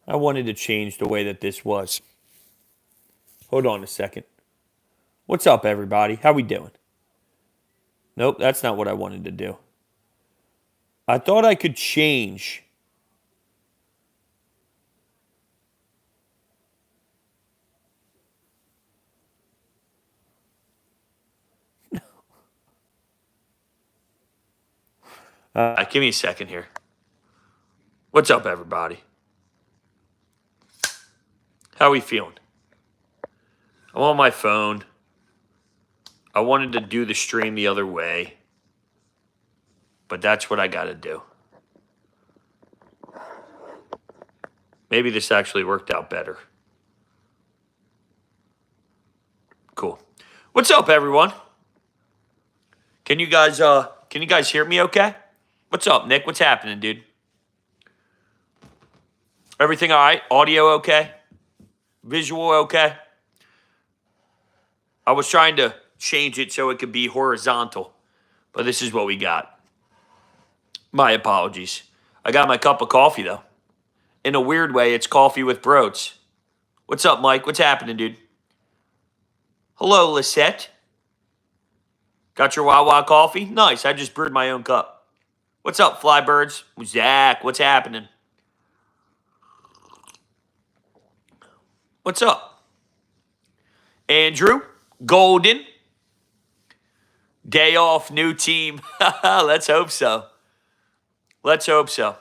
I wanted to change the way that this was. Hold on a second. What's up, everybody? How we doing? Nope, that's not what I wanted to do. I thought I could change. Give me a second here. What's up, everybody? How we feeling? I'm on my phone. I wanted to do the stream the other way, but that's what I got to do. Maybe this actually worked out better. Cool. What's up, everyone? Can you guys hear me okay? What's up, Nick? What's happening, dude? Everything all right? Audio okay? Visual okay? I was trying to change it so it could be horizontal, but this is what we got. My apologies. I got my cup of coffee, though. In a weird way, it's coffee with broads. What's up, Mike? What's happening, dude? Hello, Lisette. Got your Wawa coffee? Nice. I just brewed my own cup. What's up, Flybirds? Zach, what's happening? What's up? Andrew, Golden. Day off, new team. Let's hope so. Let's hope so.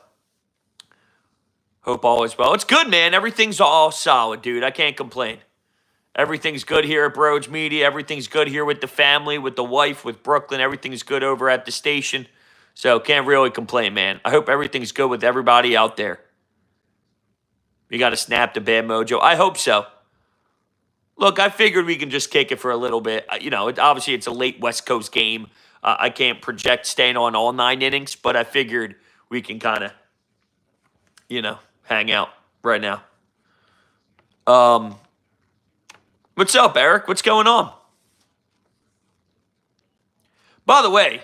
Hope all is well. It's good, man. Everything's all solid, dude. I can't complain. Everything's good here at Broads Media. Everything's good here with the family, with the wife, with Brooklyn. Everything's good over at the station. So can't really complain, man. I hope everything's good with everybody out there. We got to snap the bad mojo. I hope so. Look, I figured we can just kick it for a little bit. Obviously it's a late West Coast game. I can't project staying on all 9 innings, but I figured we can kind of, hang out right now. What's up, Eric? What's going on? By the way,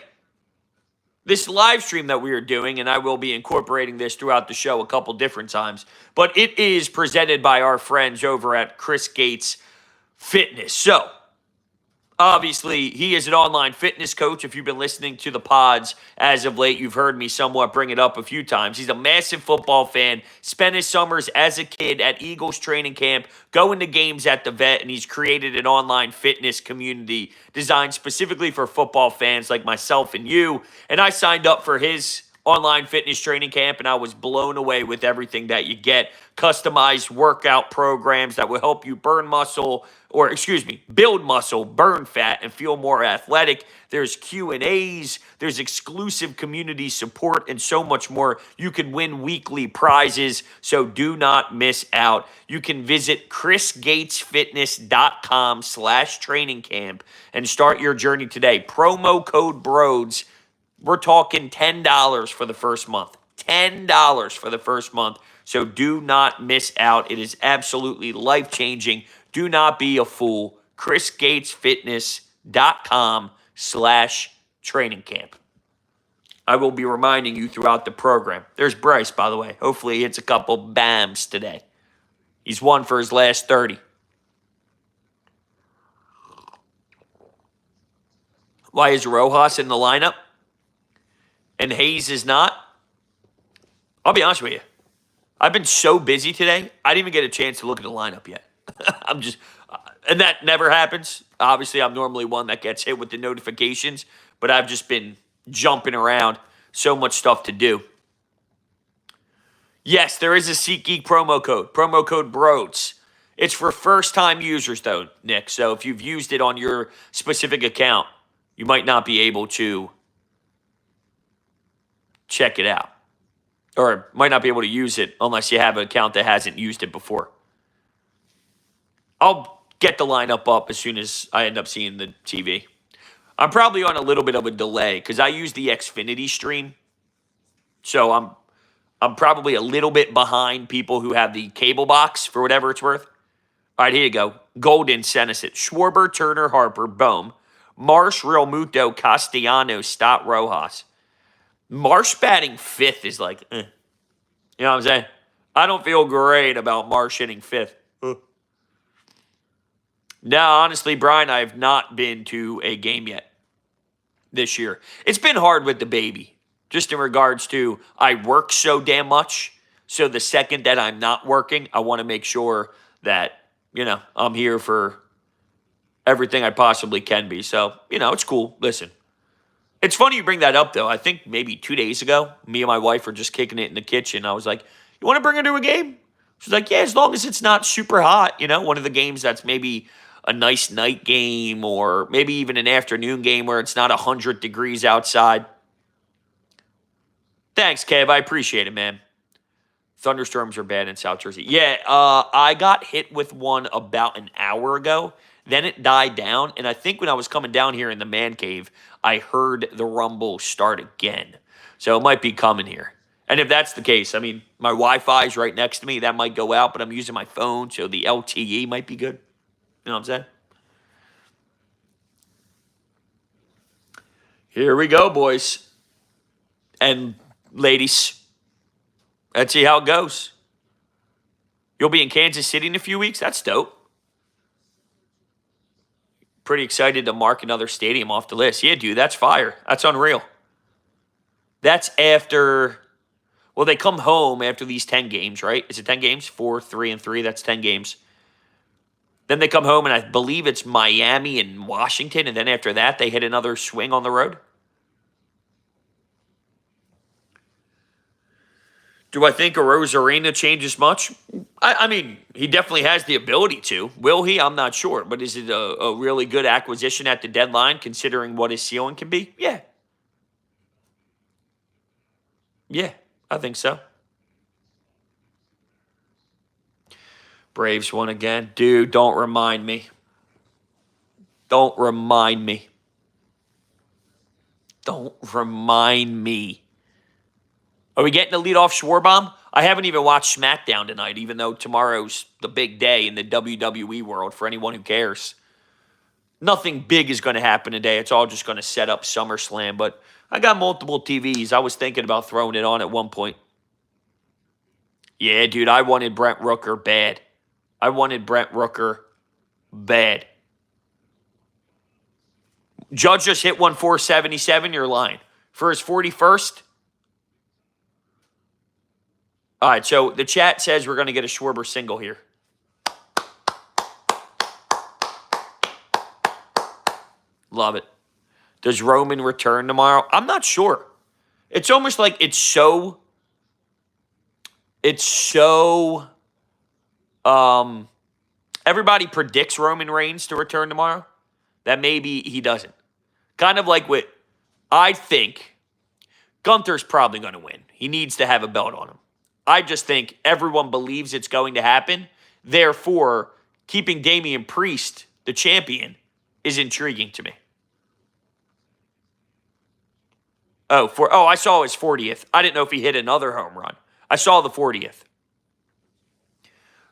this live stream that we are doing, and I will be incorporating this throughout the show a couple different times, but it is presented by our friends over at Chris Gates Fitness. So, obviously, he is an online fitness coach. If you've been listening to the pods as of late, you've heard me somewhat bring it up a few times. He's a massive football fan, spent his summers as a kid at Eagles training camp, going to games at the vet, and he's created an online fitness community designed specifically for football fans like myself and you. And I signed up for his online fitness training camp, and I was blown away with everything that you get. Customized workout programs that will help you build muscle, burn fat, and feel more athletic. There's Q&As, there's exclusive community support, and so much more. You can win weekly prizes, so do not miss out. You can visit chrisgatesfitness.com/training camp and start your journey today. Promo code BROADS. We're talking $10 for the first month. $10 for the first month. So do not miss out. It is absolutely life-changing. Do not be a fool. chrisgatesfitness.com/training camp. I will be reminding you throughout the program. There's Bryce, by the way. Hopefully he hits a couple BAMs today. He's won for his last 30. Why is Rojas in the lineup and Hayes is not? I'll be honest with you. I've been so busy today, I didn't even get a chance to look at the lineup yet. And that never happens. Obviously, I'm normally one that gets hit with the notifications, but I've just been jumping around. So much stuff to do. Yes, there is a SeatGeek promo code BROADS. It's for first-time users, though, Nick. So if you've used it on your specific account, you might not be able to check it out. Or might not be able to use it unless you have an account that hasn't used it before. I'll get the lineup up as soon as I end up seeing the TV. I'm probably on a little bit of a delay because I use the Xfinity stream. So I'm probably a little bit behind people who have the cable box for whatever it's worth. All right, here you go. Golden sent us it. Schwarber, Turner, Harper, Bohm, Marsh, Real Muto, Castellanos, Stott, Rojas. Marsh batting 5th is like, You know what I'm saying? I don't feel great about Marsh hitting fifth. No, honestly, Brian, I have not been to a game yet this year. It's been hard with the baby, just in regards to I work so damn much. So the second that I'm not working, I want to make sure that, I'm here for everything I possibly can be. So, it's cool. Listen, it's funny you bring that up, though. I think maybe 2 days ago, me and my wife were just kicking it in the kitchen. I was like, you want to bring her to a game? She's like, yeah, as long as it's not super hot, one of the games that's maybe a nice night game or maybe even an afternoon game where it's not 100 degrees outside. Thanks, Kev. I appreciate it, man. Thunderstorms are bad in South Jersey. Yeah, I got hit with one about an hour ago. Then it died down, and I think when I was coming down here in the man cave, I heard the rumble start again. So it might be coming here. And if that's the case, I mean, my Wi-Fi is right next to me. That might go out, but I'm using my phone, so the LTE might be good. You know what I'm saying? Here we go, boys and ladies. Let's see how it goes. You'll be in Kansas City in a few weeks? That's dope. Pretty excited to mark another stadium off the list. Yeah, dude, that's fire. That's unreal. That's after, well, they come home after these 10 games, right? Is it 10 games? 4, 3, and 3. That's 10 games. Then they come home, and I believe it's Miami and Washington, and then after that, they hit another swing on the road. Do I think Arozarena changes much? I mean, he definitely has the ability to. Will he? I'm not sure. But is it a really good acquisition at the deadline, considering what his ceiling can be? Yeah. Yeah, I think so. Braves won again. Dude, don't remind me. Don't remind me. Don't remind me. Are we getting a leadoff Schwarbaum? I haven't even watched SmackDown tonight, even though tomorrow's the big day in the WWE world for anyone who cares. Nothing big is going to happen today. It's all just going to set up SummerSlam. But I got multiple TVs. I was thinking about throwing it on at one point. Yeah, dude, I wanted Brent Rooker bad. I wanted Brent Rooker bad. Judge just hit one 477. You're lying. For his 41st? All right, so the chat says we're going to get a Schwarber single here. Love it. Does Roman return tomorrow? I'm not sure. It's almost like it's so everybody predicts Roman Reigns to return tomorrow, that maybe he doesn't. Kind of like what I think Gunther's probably going to win. He needs to have a belt on him. I just think everyone believes it's going to happen. Therefore, keeping Damian Priest, the champion, is intriguing to me. I saw his 40th. I didn't know if he hit another home run. I saw the 40th.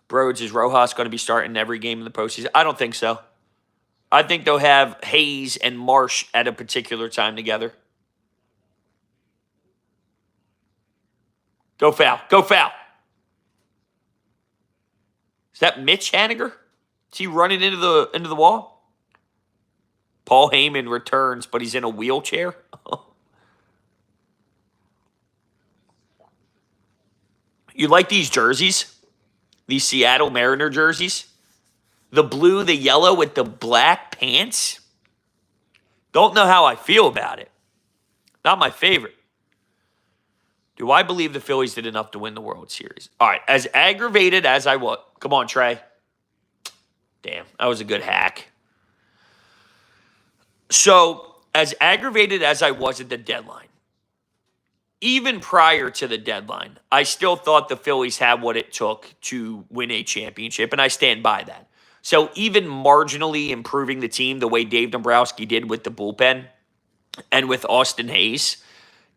Broads, is Rojas going to be starting every game in the postseason? I don't think so. I think they'll have Hayes and Marsh at a particular time together. Go foul. Go foul. Is that Mitch Haniger? Is he running into the wall? Paul Heyman returns, but he's in a wheelchair. You like these jerseys? These Seattle Mariner jerseys? The blue, the yellow with the black pants? Don't know how I feel about it. Not my favorite. Do I believe the Phillies did enough to win the World Series? All right, as aggravated as I was. Come on, Trey. Damn, that was a good hack. So, as aggravated as I was at the deadline, even prior to the deadline, I still thought the Phillies had what it took to win a championship, and I stand by that. So, even marginally improving the team the way Dave Dombrowski did with the bullpen and with Austin Hayes,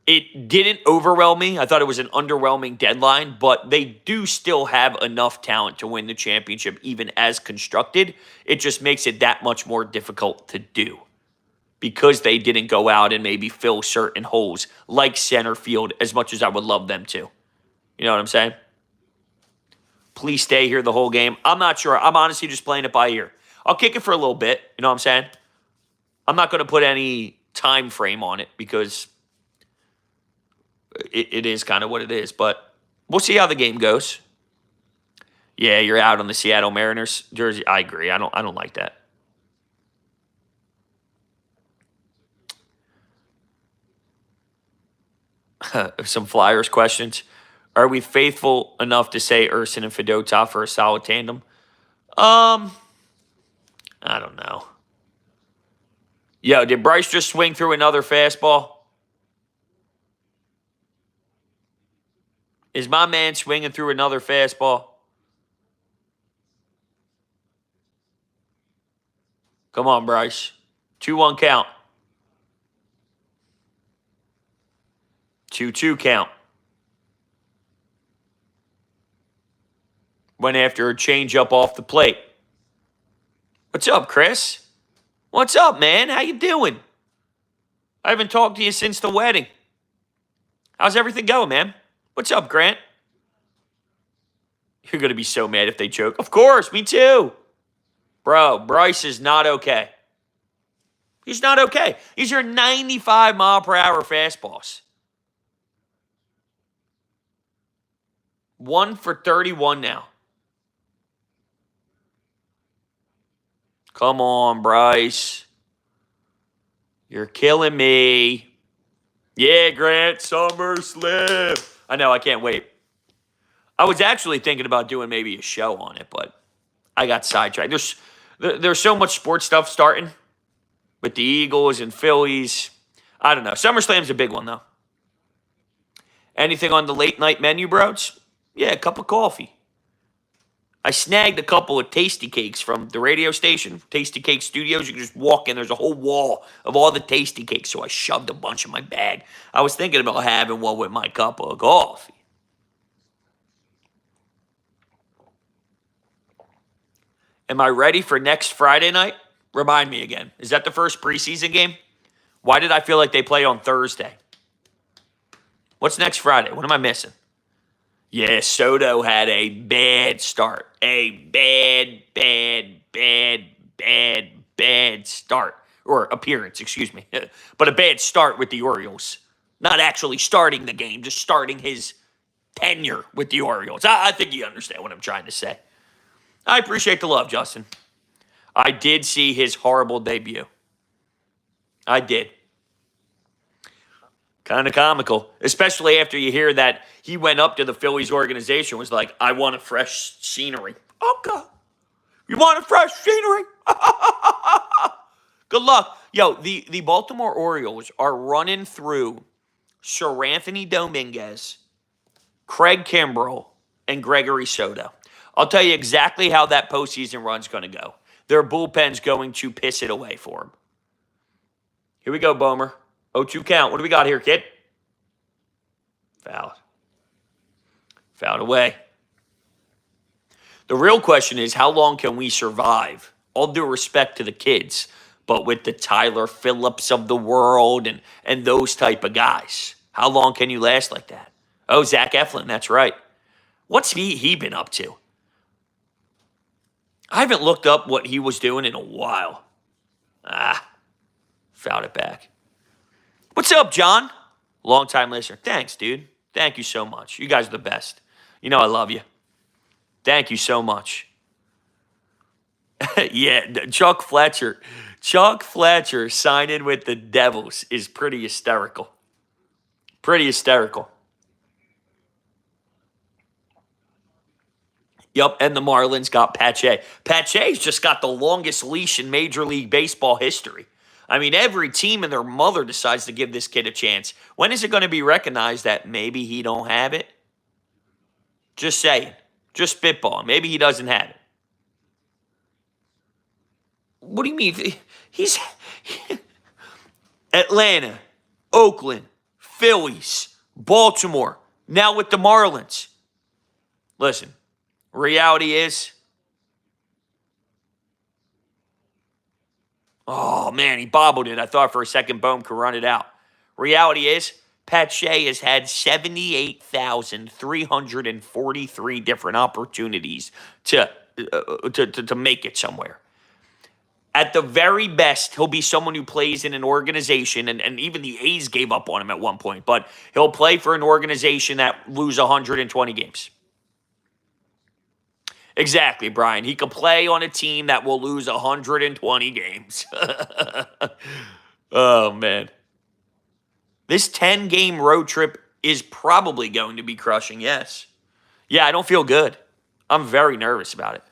it didn't overwhelm me. I thought it was an underwhelming deadline, but they do still have enough talent to win the championship, even as constructed. It just makes it that much more difficult to do because they didn't go out and maybe fill certain holes like center field as much as I would love them to. You know what I'm saying? please stay here the whole game. I'm not sure. I'm honestly just playing it by ear. I'll kick it for a little bit. You know what I'm saying? I'm not going to put any time frame on it because it is kind of what it is. But we'll see how the game goes. Yeah, you're out on the Seattle Mariners jersey. I agree. I don't like that. Some Flyers questions. Are we faithful enough to say Urson and Fedotov for a solid tandem? I don't know. Yo, did Bryce just swing through another fastball? Is my man swinging through another fastball? Come on, Bryce. 2-1 count. 2-2 count. Went after a changeup off the plate. What's up, Chris? What's up, man? How you doing? I haven't talked to you since the wedding. How's everything going, man? What's up, Grant? You're going to be so mad if they choke. Of course, me too. Bro, Bryce is not okay. He's not okay. These are 95-mile-per-hour fastballs. 1 for 31 now. Come on, Bryce. You're killing me. Yeah, Grant, SummerSlam. I know, I can't wait. I was actually thinking about doing maybe a show on it, but I got sidetracked. There's so much sports stuff starting with the Eagles and Phillies. I don't know. SummerSlam's a big one, though. Anything on the late night menu, bros? Yeah, a cup of coffee. I snagged a couple of Tastycakes from the radio station, Tastycake Studios. You can just walk in. There's a whole wall of all the Tastycakes, so I shoved a bunch in my bag. I was thinking about having one with my cup of coffee. Am I ready for next Friday night? Remind me again. Is that the first preseason game? Why did I feel like they play on Thursday? What's next Friday? What am I missing? Yeah, Soto had a bad start. A bad start. Or appearance, excuse me. But a bad start with the Orioles. Not actually starting the game, just starting his tenure with the Orioles. I think you understand what I'm trying to say. I appreciate the love, Justin. I did see his horrible debut. I did. Kind of comical, especially after you hear that he went up to the Phillies organization, was like, I want a fresh scenery. Okay. You want a fresh scenery? Good luck. Yo, the Baltimore Orioles are running through Sir Anthony Dominguez, Craig Kimbrell, and Gregory Soto. I'll tell you exactly how that postseason run's going to go. Their bullpen's going to piss it away for them. Here we go, Bomer. 0-2 count. What do we got here, kid? Fouled. Fouled away. The real question is, how long can we survive? All due respect to the kids, but with the Tyler Phillips of the world and those type of guys. How long can you last like that? Oh, Zach Eflin, that's right. What's he been up to? I haven't looked up what he was doing in a while. Fouled it back. What's up, John? Long-time listener. Thanks, dude. Thank you so much. You guys are the best. You know I love you. Thank you so much. Yeah, Chuck Fletcher. Chuck Fletcher signing with the Devils is pretty hysterical. Pretty hysterical. Yep, and the Marlins got Pache. Pache's just got the longest leash in Major League Baseball history. I mean, every team and their mother decides to give this kid a chance. When is it going to be recognized that maybe he don't have it? Just saying. Just spitballing. Maybe he doesn't have it. What do you mean? He's Atlanta, Oakland, Phillies, Baltimore, now with the Marlins. Listen, reality is, oh, man, he bobbled it. I thought for a second Bohm could run it out. Reality is, Pat Shea has had 78,343 different opportunities to make it somewhere. At the very best, he'll be someone who plays in an organization, and even the A's gave up on him at one point, but he'll play for an organization that lose 120 games. Exactly, Brian. He could play on a team that will lose 120 games. Oh, man. This 10-game road trip is probably going to be crushing, yes. Yeah, I don't feel good. I'm very nervous about it.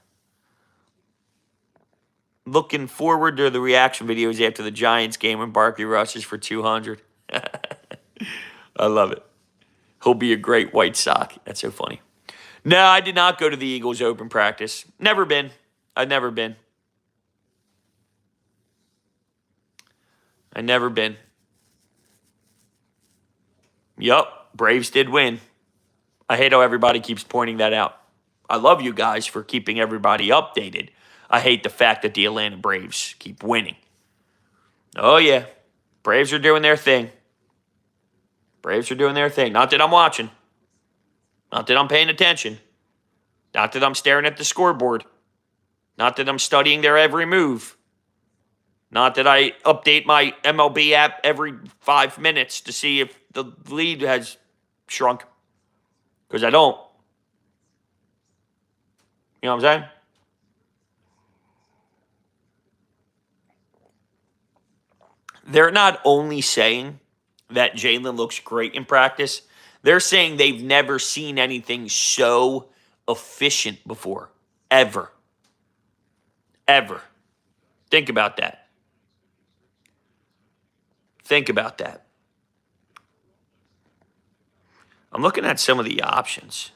Looking forward to the reaction videos after the Giants game when Barkley rushes for 200. I love it. He'll be a great White Sox. That's so funny. No, I did not go to the Eagles open practice. Never been. I've never been. Yup, Braves did win. I hate how everybody keeps pointing that out. I love you guys for keeping everybody updated. I hate the fact that the Atlanta Braves keep winning. Oh, yeah. Braves are doing their thing. Not that I'm watching. Not that I'm paying attention. Not that I'm staring at the scoreboard. Not that I'm studying their every move. Not that I update my MLB app every 5 minutes to see if the lead has shrunk. Because I don't. You know what I'm saying? They're not only saying that Jalen looks great in practice, they're saying they've never seen anything so efficient before. Ever. Think about that. I'm looking at some of the options.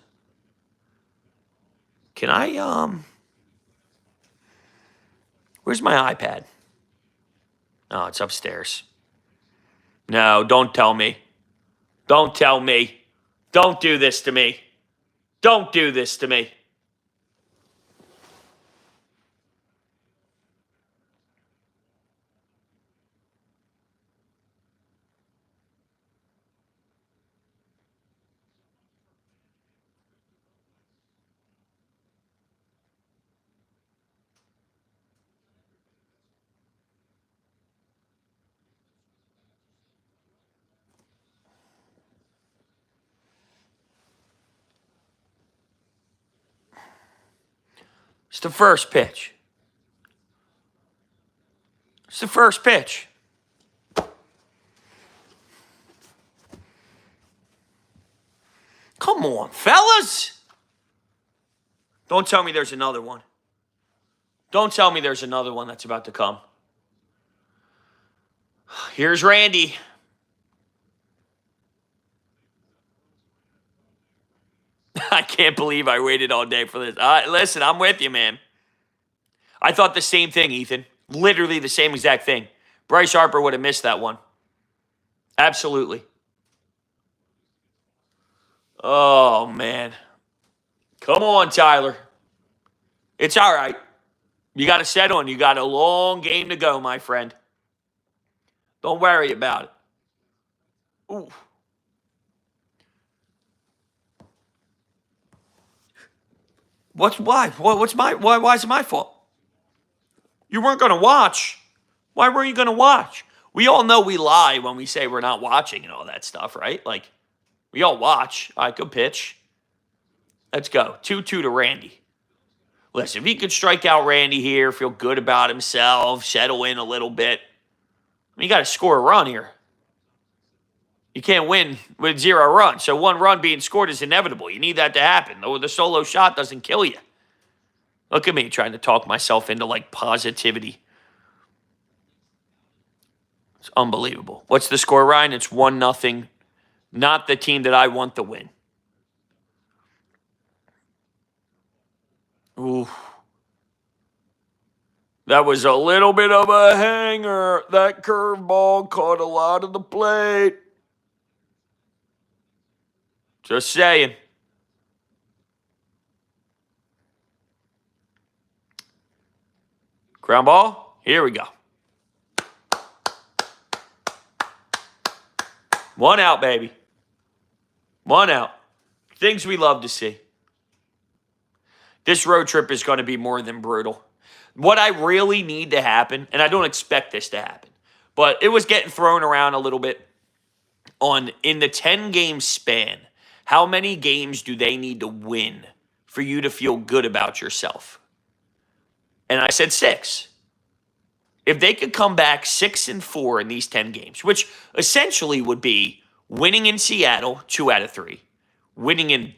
Can I, where's my iPad? Oh, it's upstairs. No, don't tell me. Don't do this to me. It's the first pitch. Come on, fellas. Don't tell me there's another one. That's about to come. Here's Randy. I can't believe I waited all day for this. Listen, I'm with you, man. I thought the same thing, Ethan. Literally the same exact thing. Bryce Harper would have missed that one. Absolutely. Oh, man. Come on, Tyler. It's all right. You got to settle in. You got a long game to go, my friend. Don't worry about it. Ooh. Why is it my fault? You weren't going to watch. Why were you going to watch? We all know we lie when we say we're not watching and all that stuff, right? Like, we all watch. All right, good pitch. Let's go. 2-2 to Randy. Listen, if he could strike out Randy here, feel good about himself, settle in a little bit. I mean, you got to score a run here. You can't win with 0 runs. So 1 run being scored is inevitable. You need that to happen. The solo shot doesn't kill you. Look at me trying to talk myself into, like, positivity. It's unbelievable. What's the score, Ryan? It's 1-0. Not the team that I want to win. Ooh. That was a little bit of a hanger. That curveball caught a lot of the plate. Just saying. Ground ball. Here we go. One out, baby. One out. Things we love to see. This road trip is going to be more than brutal. What I really need to happen, and I don't expect this to happen, but it was getting thrown around a little bit on in the 10-game span, how many games do they need to win for you to feel good about yourself? And I said 6. If they could come back 6-4 in these 10 games, which essentially would be winning in Seattle 2 out of 3, winning in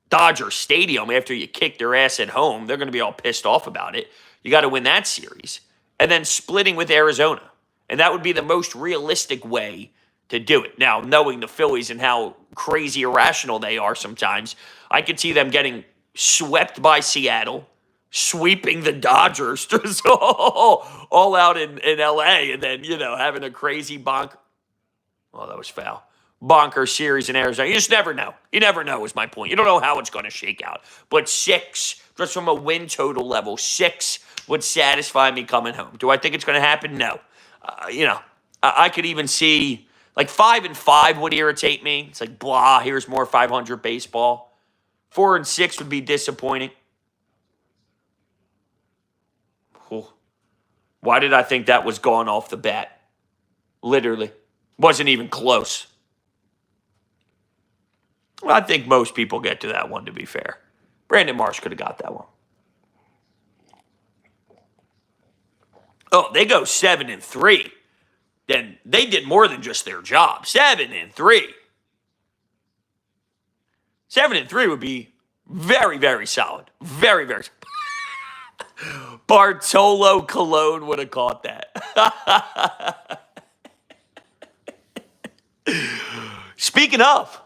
Dodger Stadium after you kick their ass at home, they're going to be all pissed off about it. You got to win that series, and then splitting with Arizona. And that would be the most realistic way to do it. Now, knowing the Phillies and how crazy irrational they are sometimes, I could see them getting swept by Seattle, sweeping the Dodgers all out in L.A., and then, having a crazy bonker. Well, that was foul. Bonker series in Arizona. You just never know. You never know is my point. You don't know how it's going to shake out. But 6, just from a win total level, 6 would satisfy me coming home. Do I think it's going to happen? No. I could even see, like 5-5 would irritate me. It's like, blah, here's more 500 baseball. 4-6 would be disappointing. Why did I think that was gone off the bat? Literally. Wasn't even close. Well, I think most people get to that one, to be fair. Brandon Marsh could have got that one. Oh, they go 7-3. Then they did more than just their job. 7-3. 7-3 would be very, very solid. Very, very solid. Bartolo Colon would have caught that. Speaking of,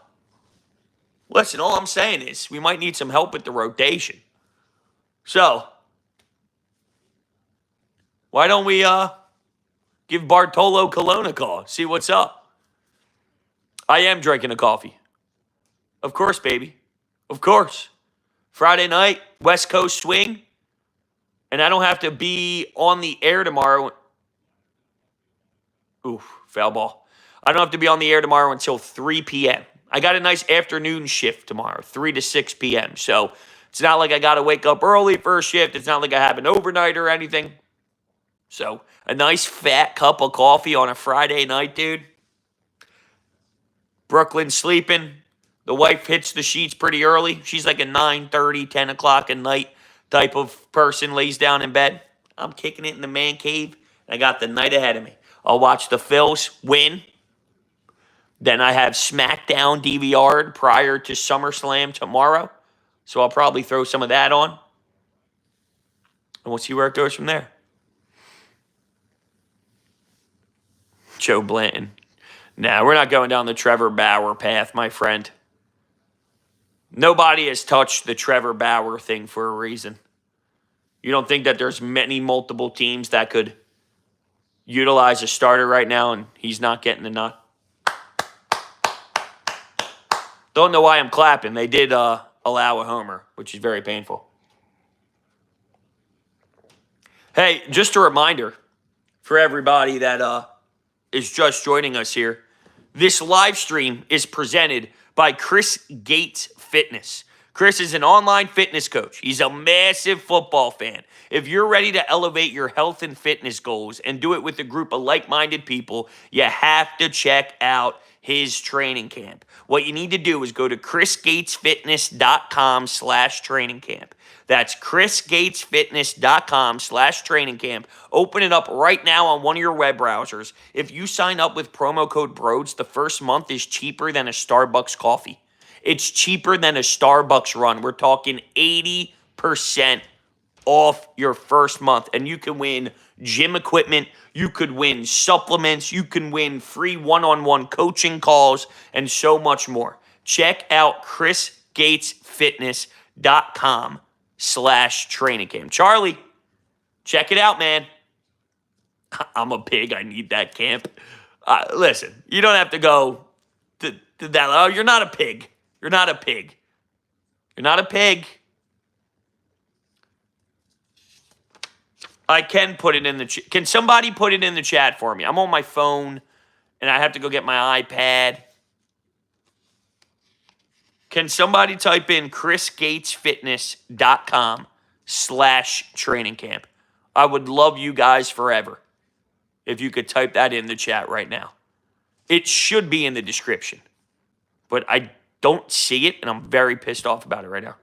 listen, all I'm saying is we might need some help with the rotation. So, why don't we give Bartolo Colon a call, see what's up? I am drinking a coffee. Of course, baby. Of course. Friday night, West Coast swing. And I don't have to be on the air tomorrow. Ooh, foul ball. I don't have to be on the air tomorrow until 3 p.m. I got a nice afternoon shift tomorrow, 3 to 6 p.m. So it's not like I got to wake up early for a shift. It's not like I have an overnight or anything. So a nice fat cup of coffee on a Friday night, dude. Brooklyn's sleeping. The wife hits the sheets pretty early. She's like a 9:30, 10 o'clock at night type of person, lays down in bed. I'm kicking it in the man cave. I got the night ahead of me. I'll watch the Phillies win. Then I have SmackDown DVR'd prior to SummerSlam tomorrow. So I'll probably throw some of that on. And we'll see where it goes from there. Joe Blanton. Nah, we're not going down the Trevor Bauer path, my friend. Nobody has touched the Trevor Bauer thing for a reason. You don't think that there's multiple teams that could utilize a starter right now and he's not getting the nod? Don't know why I'm clapping. They did allow a homer, which is very painful. Hey, just a reminder for everybody that is just joining us here. This live stream is presented by Chris Gates Fitness. Chris is an online fitness coach. He's a massive football fan. If you're ready to elevate your health and fitness goals and do it with a group of like-minded people, you have to check out his training camp. What you need to do is go to chrisgatesfitness.com/training camp. That's chrisgatesfitness.com/training camp. Open it up right now on one of your web browsers. If you sign up with promo code BRODES, the first month is cheaper than a Starbucks coffee. It's cheaper than a Starbucks run. We're talking 80% off your first month. And you can win gym equipment. You could win supplements. You can win free one-on-one coaching calls and so much more. Check out chrisgatesfitness.com/training camp. Charlie, check it out, man. I'm a pig. I need that camp. Listen, you don't have to go to that. Oh, you're not a pig. You're not a pig. You're not a pig. I can put it in the chat. Can somebody put it in the chat for me? I'm on my phone, and I have to go get my iPad. Can somebody type in chrisgatesfitness.com/training camp? I would love you guys forever if you could type that in the chat right now. It should be in the description, but I don't see it, and I'm very pissed off about it right now.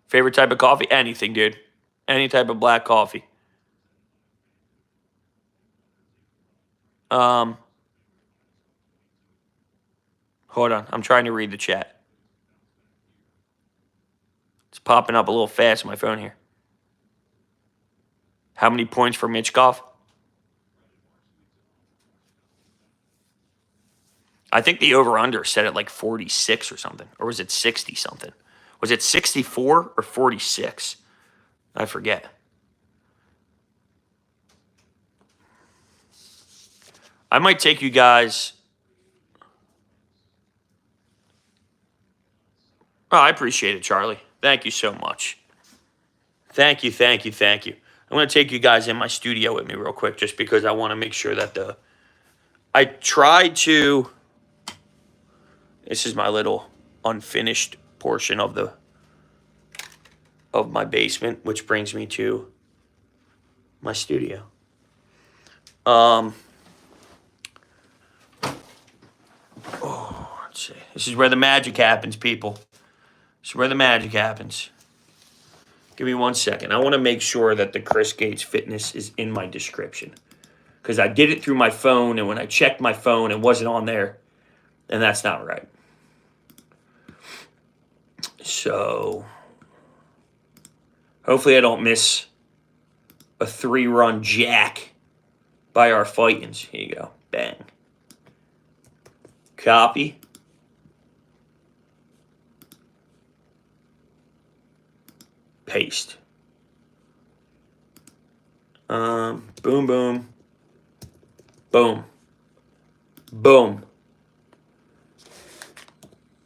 Favorite type of coffee? Anything, dude. Any type of black coffee. Hold on. I'm trying to read the chat. It's popping up a little fast on my phone here. How many points for Mitchkov? I think the over-under set at like 46 or something. Or was it 60 something? Was it 64 or 46? I forget. I might take you guys. Oh, I appreciate it, Charlie. Thank you so much. Thank you. I'm going to take you guys in my studio with me real quick just because I want to make sure that I tried to. This is my little unfinished portion of my basement, which brings me to my studio. Let's see. This is where the magic happens, people. This is where the magic happens. Give me 1 second. I want to make sure that the Chris Gates Fitness is in my description. Because I did it through my phone, and when I checked my phone, it wasn't on there. And that's not right. So, hopefully I don't miss a 3-run jack by our Fightins. Here you go. Bang. Copy. Paste. Boom, boom. Boom. Boom.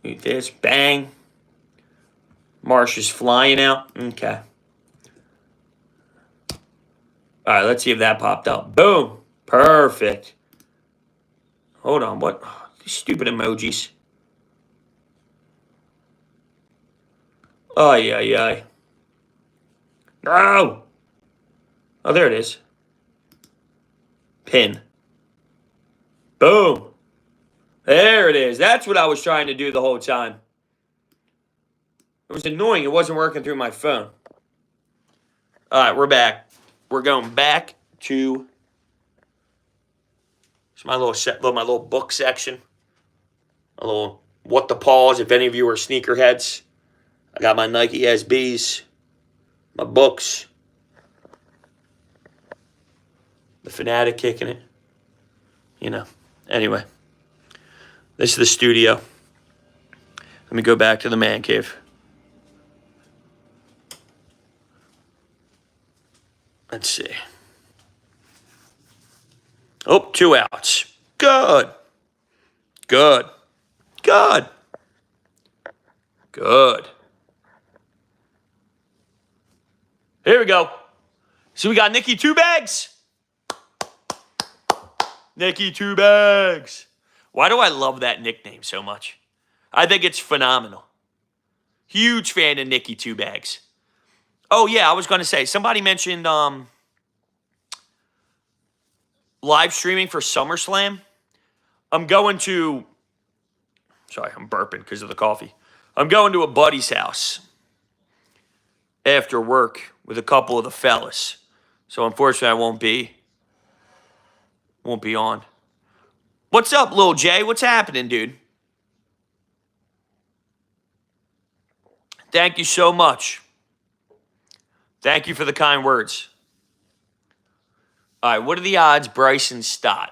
Eat this. Bang. Marsh is flying out. Okay. All right, let's see if that popped up. Boom. Perfect. Hold on. What? These stupid emojis. Ay. No! Oh, there it is. Pin. Boom. There it is. That's what I was trying to do the whole time. It was annoying. It wasn't working through my phone. All right, we're back. We're going back to my little book section. A little what the pause. If any of you are sneakerheads, I got my Nike SBs, my books, the Fanatic kicking it. Anyway, this is the studio. Let me go back to the man cave. Let's see. Oh, 2 outs. Good. Here we go. So we got Nicky Two Bags. Nicky Two Bags. Why do I love that nickname so much? I think it's phenomenal. Huge fan of Nicky Two Bags. Oh, yeah, I was going to say, somebody mentioned live streaming for SummerSlam. I'm burping because of the coffee. I'm going to a buddy's house after work with a couple of the fellas. So, unfortunately, I won't be on. What's up, Lil Jay? What's happening, dude? Thank you so much. Thank you for the kind words. All right, what are the odds Bryson Stott?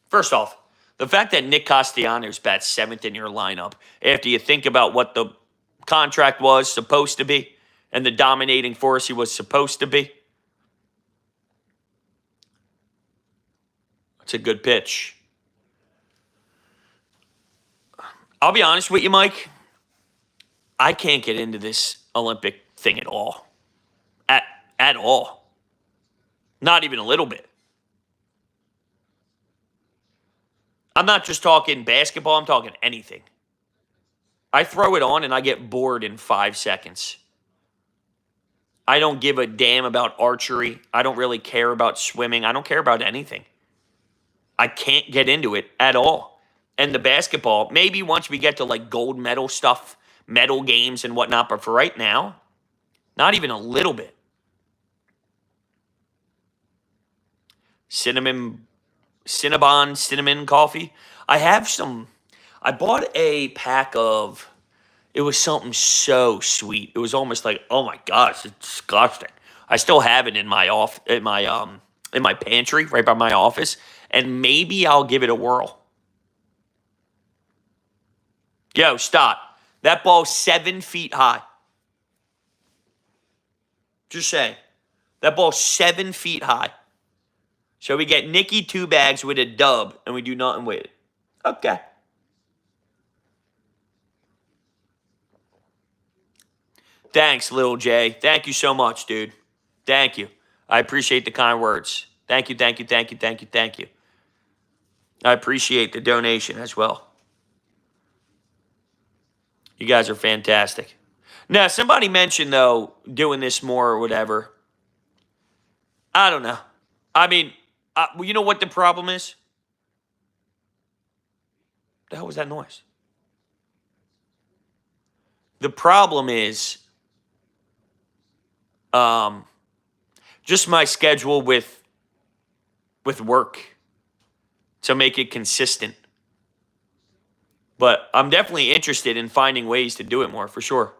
First off, the fact that Nick Castellanos bats 7th in your lineup after you think about what the contract was supposed to be and the dominating force he was supposed to be. It's a good pitch. I'll be honest with you, Mike. I can't get into this Olympic thing at all. At all. Not even a little bit. I'm not just talking basketball, I'm talking anything. I throw it on and I get bored in 5 seconds. I don't give a damn about archery. I don't really care about swimming. I don't care about anything. I can't get into it at all. And the basketball, maybe once we get to like gold medal stuff, medal games and whatnot, but for right now, not even a little bit. Cinnamon coffee. I bought a pack of, it was something so sweet. It was almost like, oh my gosh, it's disgusting. I still have it in my pantry right by my office, and maybe I'll give it a whirl. Yo, stop. That ball's 7 feet high. Just saying. That ball's 7 feet high. So we get Nikki 2 bags with a dub, and we do nothing with it. Okay. Thanks, Lil J. Thank you so much, dude. Thank you. I appreciate the kind words. Thank you, thank you, thank you, thank you, thank you. I appreciate the donation as well. You guys are fantastic. Now, somebody mentioned, though, doing this more or whatever. I don't know. I mean, you know what the problem is? The hell was that noise? The problem is just my schedule with work to make it consistent. But I'm definitely interested in finding ways to do it more, for sure.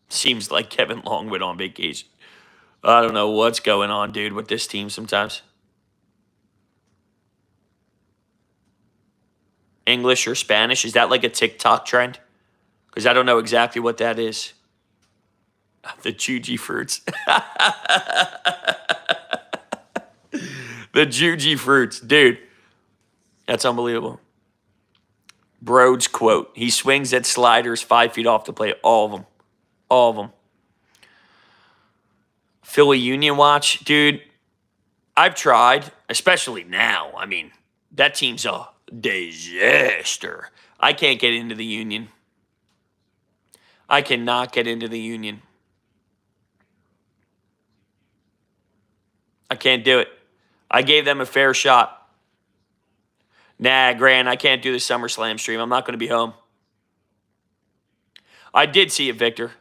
Seems like Kevin Long went on vacation. I don't know what's going on, dude, with this team sometimes. English or Spanish? Is that like a TikTok trend? Because I don't know exactly what that is. The Juji fruits. The Juji fruits. Dude, that's unbelievable. Broad's quote. He swings at sliders 5 feet off the plate. All of them. All of them. Philly Union watch. Dude, I've tried, especially now. I mean, that team's a disaster. I can't get into the Union. I cannot get into the Union. I can't do it. I gave them a fair shot. Nah, Grant, I can't do the SummerSlam stream. I'm not going to be home. I did see it, Victor.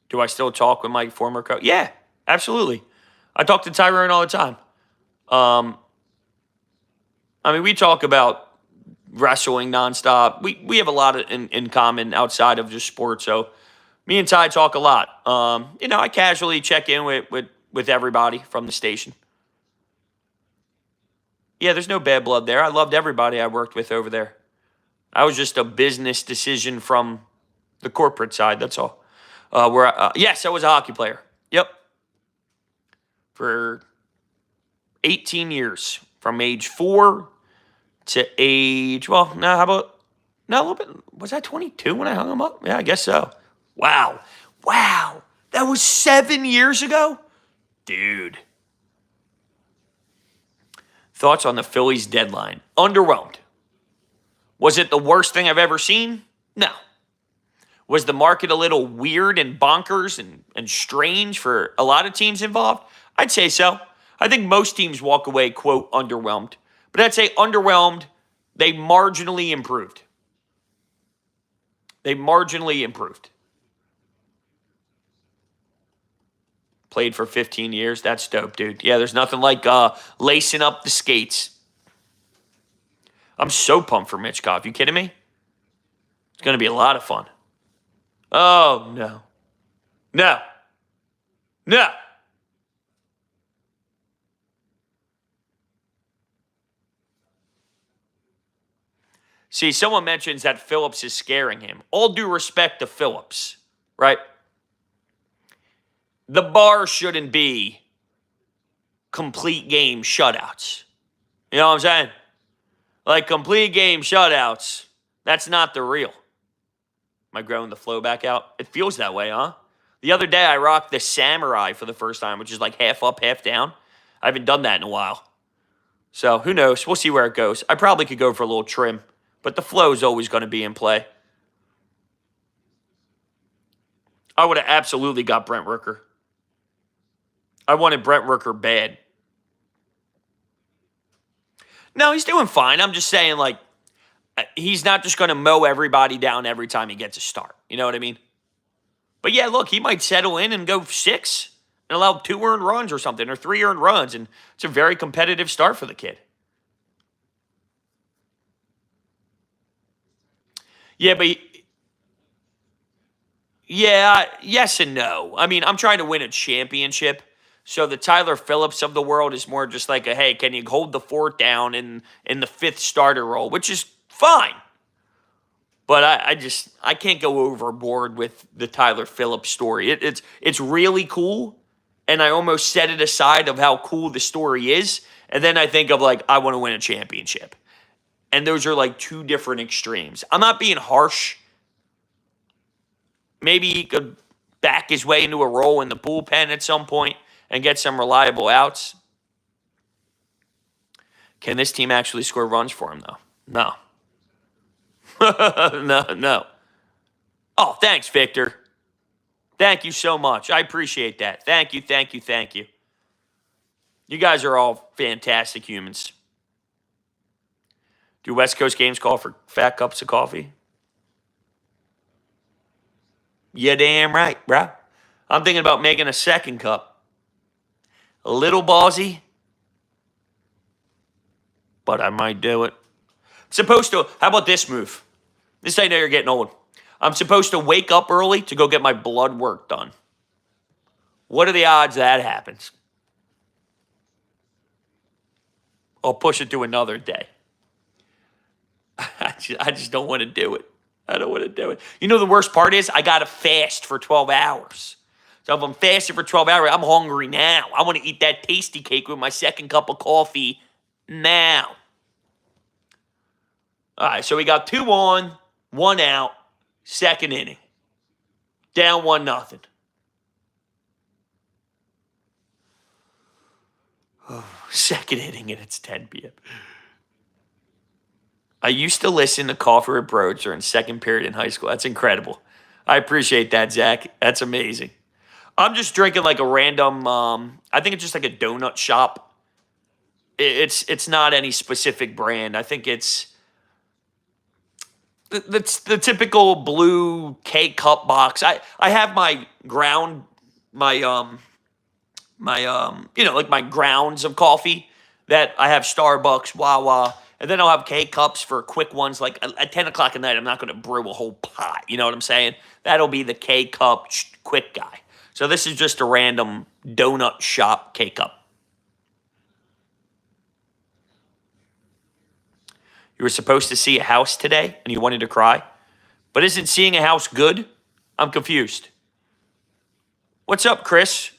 Do I still talk with my former coach? Yeah, absolutely. I talk to Tyrone all the time. I mean, we talk about wrestling nonstop. We have a lot in common outside of just sports. So me and Ty talk a lot. I casually check in with everybody from the station. Yeah, there's no bad blood there. I loved everybody I worked with over there. I was just a business decision from the corporate side. That's all. Yes, I was a hockey player. Yep. For 18 years. From age 4 to age, a little bit. Was I 22 when I hung him up? Yeah, I guess so. Wow. That was 7 years ago? Dude. Thoughts on the Phillies deadline? Underwhelmed. Was it the worst thing I've ever seen? No. Was the market a little weird and bonkers and strange for a lot of teams involved? I'd say so. I think most teams walk away, quote, underwhelmed. But I'd say underwhelmed, they marginally improved. Played for 15 years. That's dope, dude. Yeah, there's nothing like lacing up the skates. I'm so pumped for Mitch Goff. You kidding me? It's going to be a lot of fun. Oh, no. See, someone mentions that Phillips is scaring him. All due respect to Phillips, right? The bar shouldn't be complete game shutouts. You know what I'm saying? Like complete game shutouts, that's not the real. Am I growing the flow back out? It feels that way, huh? The other day, I rocked the Samurai for the first time, which is like half up, half down. I haven't done that in a while. So who knows? We'll see where it goes. I probably could go for a little trim, but the flow is always going to be in play. I would have absolutely got Brent Rooker. I wanted Brent Rooker bad. No, he's doing fine. I'm just saying, like, he's not just going to mow everybody down every time he gets a start. You know what I mean? But yeah, look, he might settle in and go 6 and allow 2 earned runs or something, or 3 earned runs, and it's a very competitive start for the kid. Yeah, but yeah, yes and no. I mean, I'm trying to win a championship. So the Tyler Phillips of the world is more just like a, hey, can you hold the fort down in the 5th starter role, which is fine. But I can't go overboard with the Tyler Phillips story. It's really cool, and I almost set it aside of how cool the story is, and then I think of like I want to win a championship, and those are like 2 different extremes. I'm not being harsh. Maybe he could back his way into a role in the bullpen at some point and get some reliable outs. Can this team actually score runs for him, though? No. No. Oh, thanks, Victor. Thank you so much. I appreciate that. Thank you. You guys are all fantastic humans. Do West Coast games call for fat cups of coffee? You damn right, bro. I'm thinking about making a 2nd cup. A little ballsy, but I might do it. Supposed to, how about this move? This I know you're getting old. I'm supposed to wake up early to go get my blood work done. What are the odds that happens? I'll push it to another day. I just don't want to do it. I don't want to do it. You know, the worst part is I got to fast for 12 hours. So if I'm fasting for 12 hours, I'm hungry now. I want to eat that tasty cake with my 2nd cup of coffee now. All right, so we got 2 on, 1 out, 2nd inning. Down 1-0. Oh, 2nd inning and it's 10 p.m. I used to listen to Coffee with Bros during 2nd period in high school. That's incredible. I appreciate that, Zach. That's amazing. I'm just drinking like a random, I think it's just like a donut shop. It's not any specific brand. I think it's the typical blue K-cup box. I have my ground, my like my grounds of coffee that I have Starbucks, Wawa, and then I'll have K-cups for quick ones. Like at 10 o'clock at night, I'm not going to brew a whole pot. You know what I'm saying? That'll be the K-cup quick guy. So this is just a random donut shop K-cup. You were supposed to see a house today and you wanted to cry? But isn't seeing a house good? I'm confused. What's up, Chris?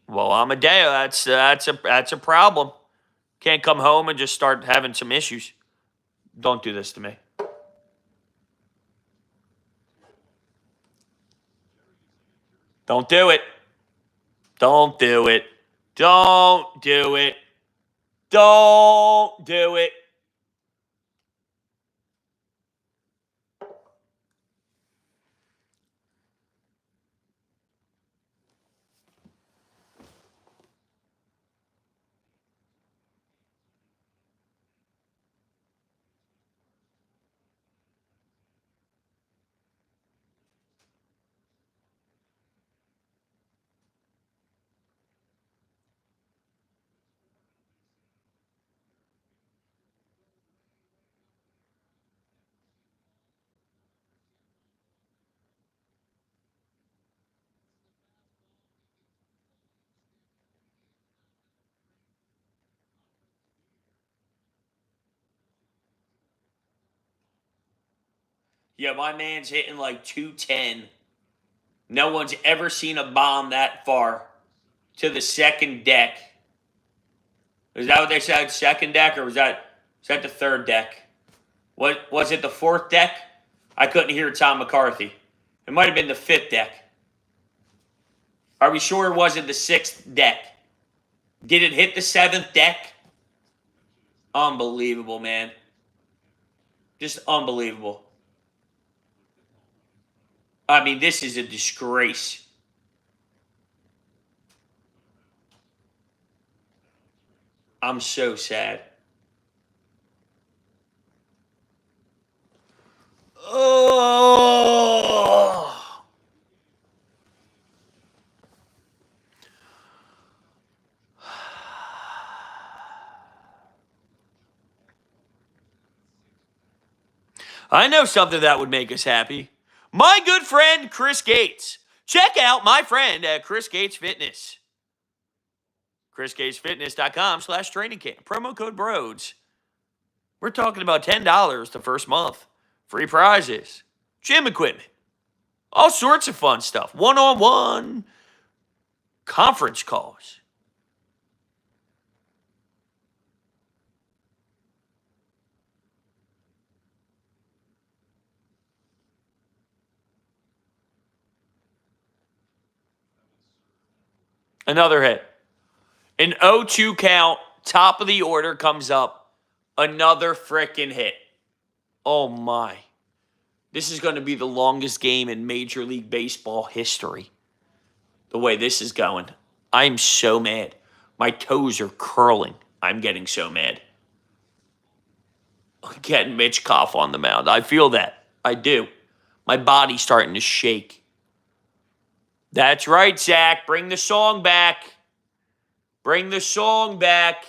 Well, Amadeo, that's a problem. Can't come home and just start having some issues. Don't do this to me. Don't do it. Don't do it. Don't do it. Don't do it. Yeah, my man's hitting like 210. No one's ever seen a bomb that far to the 2nd deck. Is that what they said? 2nd deck, or was that the 3rd deck? What was it? The 4th deck? I couldn't hear Tom McCarthy. It might have been the 5th deck. Are we sure it wasn't the 6th deck? Did it hit the 7th deck? Unbelievable, man. Just unbelievable. I mean, this is a disgrace. I'm so sad. Oh. I know something that would make us happy. My good friend, Chris Gates. Check out my friend at Chris Gates Fitness. ChrisGatesFitness.com/training camp. Promo code BROADS. We're talking about $10 the first month. Free prizes. Gym equipment. All sorts of fun stuff. One-on-one. Conference calls. Another hit. An 0-2 count. Top of the order comes up. Another frickin' hit. Oh my. This is going to be the longest game in Major League Baseball history. The way this is going. I'm so mad. My toes are curling. I'm getting so mad. Getting Mitch Koff on the mound. I feel that. I do. My body's starting to shake. That's right, Zach. Bring the song back. Bring the song back.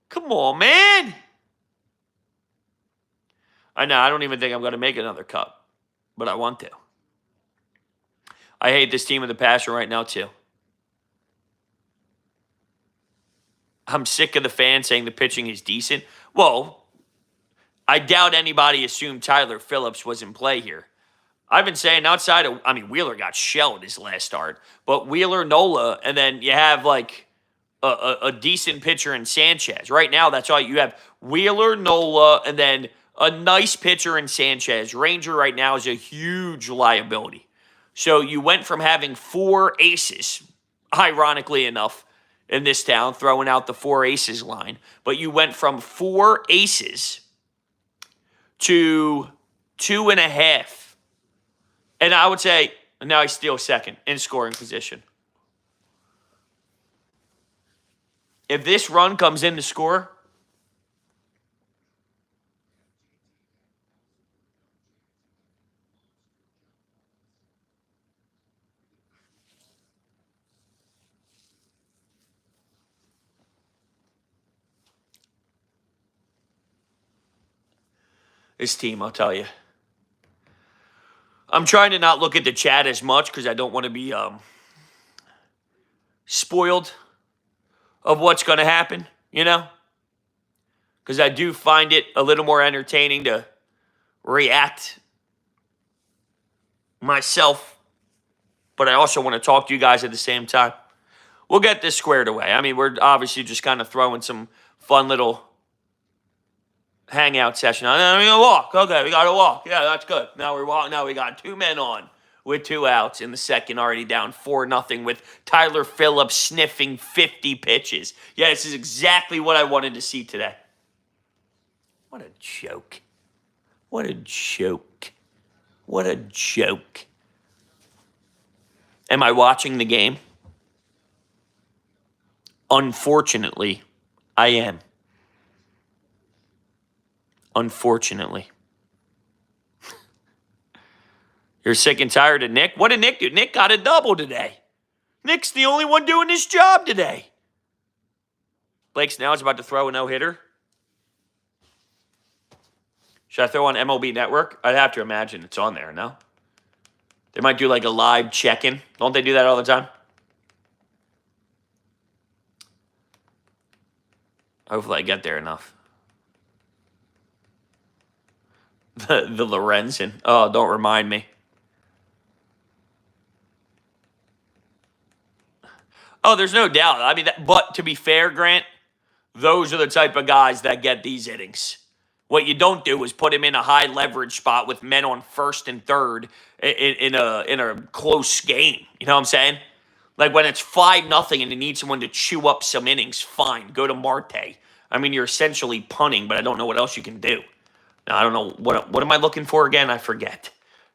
Come on, man. I know. I don't even think I'm going to make another cup, but I want to. I hate this team with a passion right now, too. I'm sick of the fans saying the pitching is decent. Well, I doubt anybody assumed Tyler Phillips was in play here. I've been saying outside of, Wheeler got shelled his last start, but Wheeler, Nola, and then you have like a decent pitcher in Sanchez. Right now, that's all you have. Wheeler, Nola, and then a nice pitcher in Sanchez. Ranger right now is a huge liability. So you went from having 4 aces, ironically enough, in this town, throwing out the 4 aces line, but you went from 4 aces to 2.5. And I would say, now he's still second in scoring position. If this run comes in to score, this team, I'll tell you. I'm trying to not look at the chat as much because I don't want to be spoiled of what's going to happen, you know? Because I do find it a little more entertaining to react myself, but I also want to talk to you guys at the same time. We'll get this squared away. We're obviously just kind of throwing some fun little hangout session. I'm going to walk. Okay, we got to walk. Yeah, that's good. Now we're walking. Now we got 2 men on with 2 outs in the second, already down 4-0 with Tyler Phillips sniffing 50 pitches. Yeah, this is exactly what I wanted to see today. What a joke. What a joke. What a joke. Am I watching the game? Unfortunately, I am. Unfortunately. You're sick and tired of Nick? What did Nick do? Nick got a double today. Nick's the only one doing his job today. Blake Snell's about to throw a no-hitter. Should I throw on MLB Network? I'd have to imagine it's on there, no? They might do like a live check-in. Don't they do that all the time? Hopefully I get there enough. The Lorenzen. Oh, don't remind me. Oh, there's no doubt. I mean, but to be fair, Grant, those are the type of guys that get these innings. What you don't do is put him in a high leverage spot with men on first and third in a close game. You know what I'm saying? Like when it's 5-0 and you need someone to chew up some innings, fine, go to Marte. I mean, you're essentially punting, but I don't know what else you can do. Now, I don't know what am I looking for again? I forget.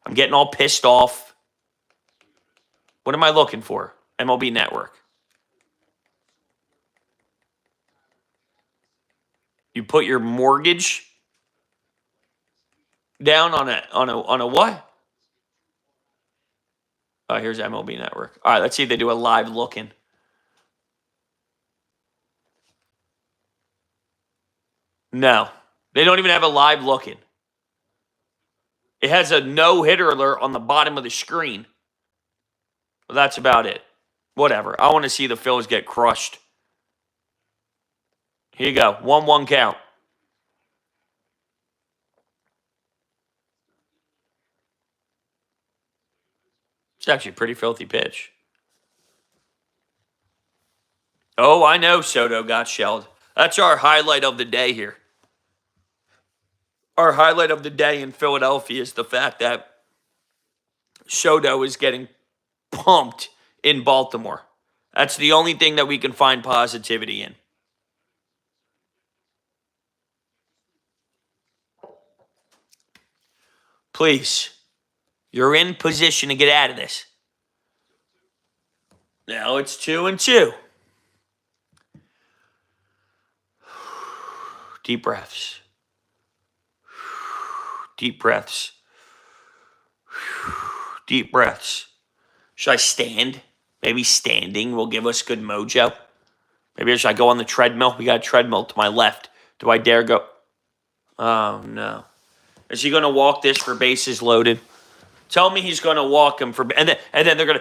I'm getting all pissed off. What am I looking for? MLB Network. You put your mortgage down on a what? Oh, here's MLB Network. All right, let's see if they do a live look-in. No, they don't even have a live look-in. It has a no-hitter alert on the bottom of the screen. Well, that's about it. Whatever. I want to see the Phillies get crushed. Here you go. 1-1 count. It's actually a pretty filthy pitch. Oh, I know Soto got shelled. That's our highlight of the day here. Our highlight of the day in Philadelphia is the fact that Soto is getting pumped in Baltimore. That's the only thing that we can find positivity in. Please, you're in position to get out of this. Now it's 2-2. Deep breaths. Deep breaths. Deep breaths. Should I stand? Maybe standing will give us good mojo. Maybe should I go on the treadmill? We got a treadmill to my left. Do I dare go? Oh, no. Is he going to walk this for bases loaded? Tell me he's going to walk him for, and then they're going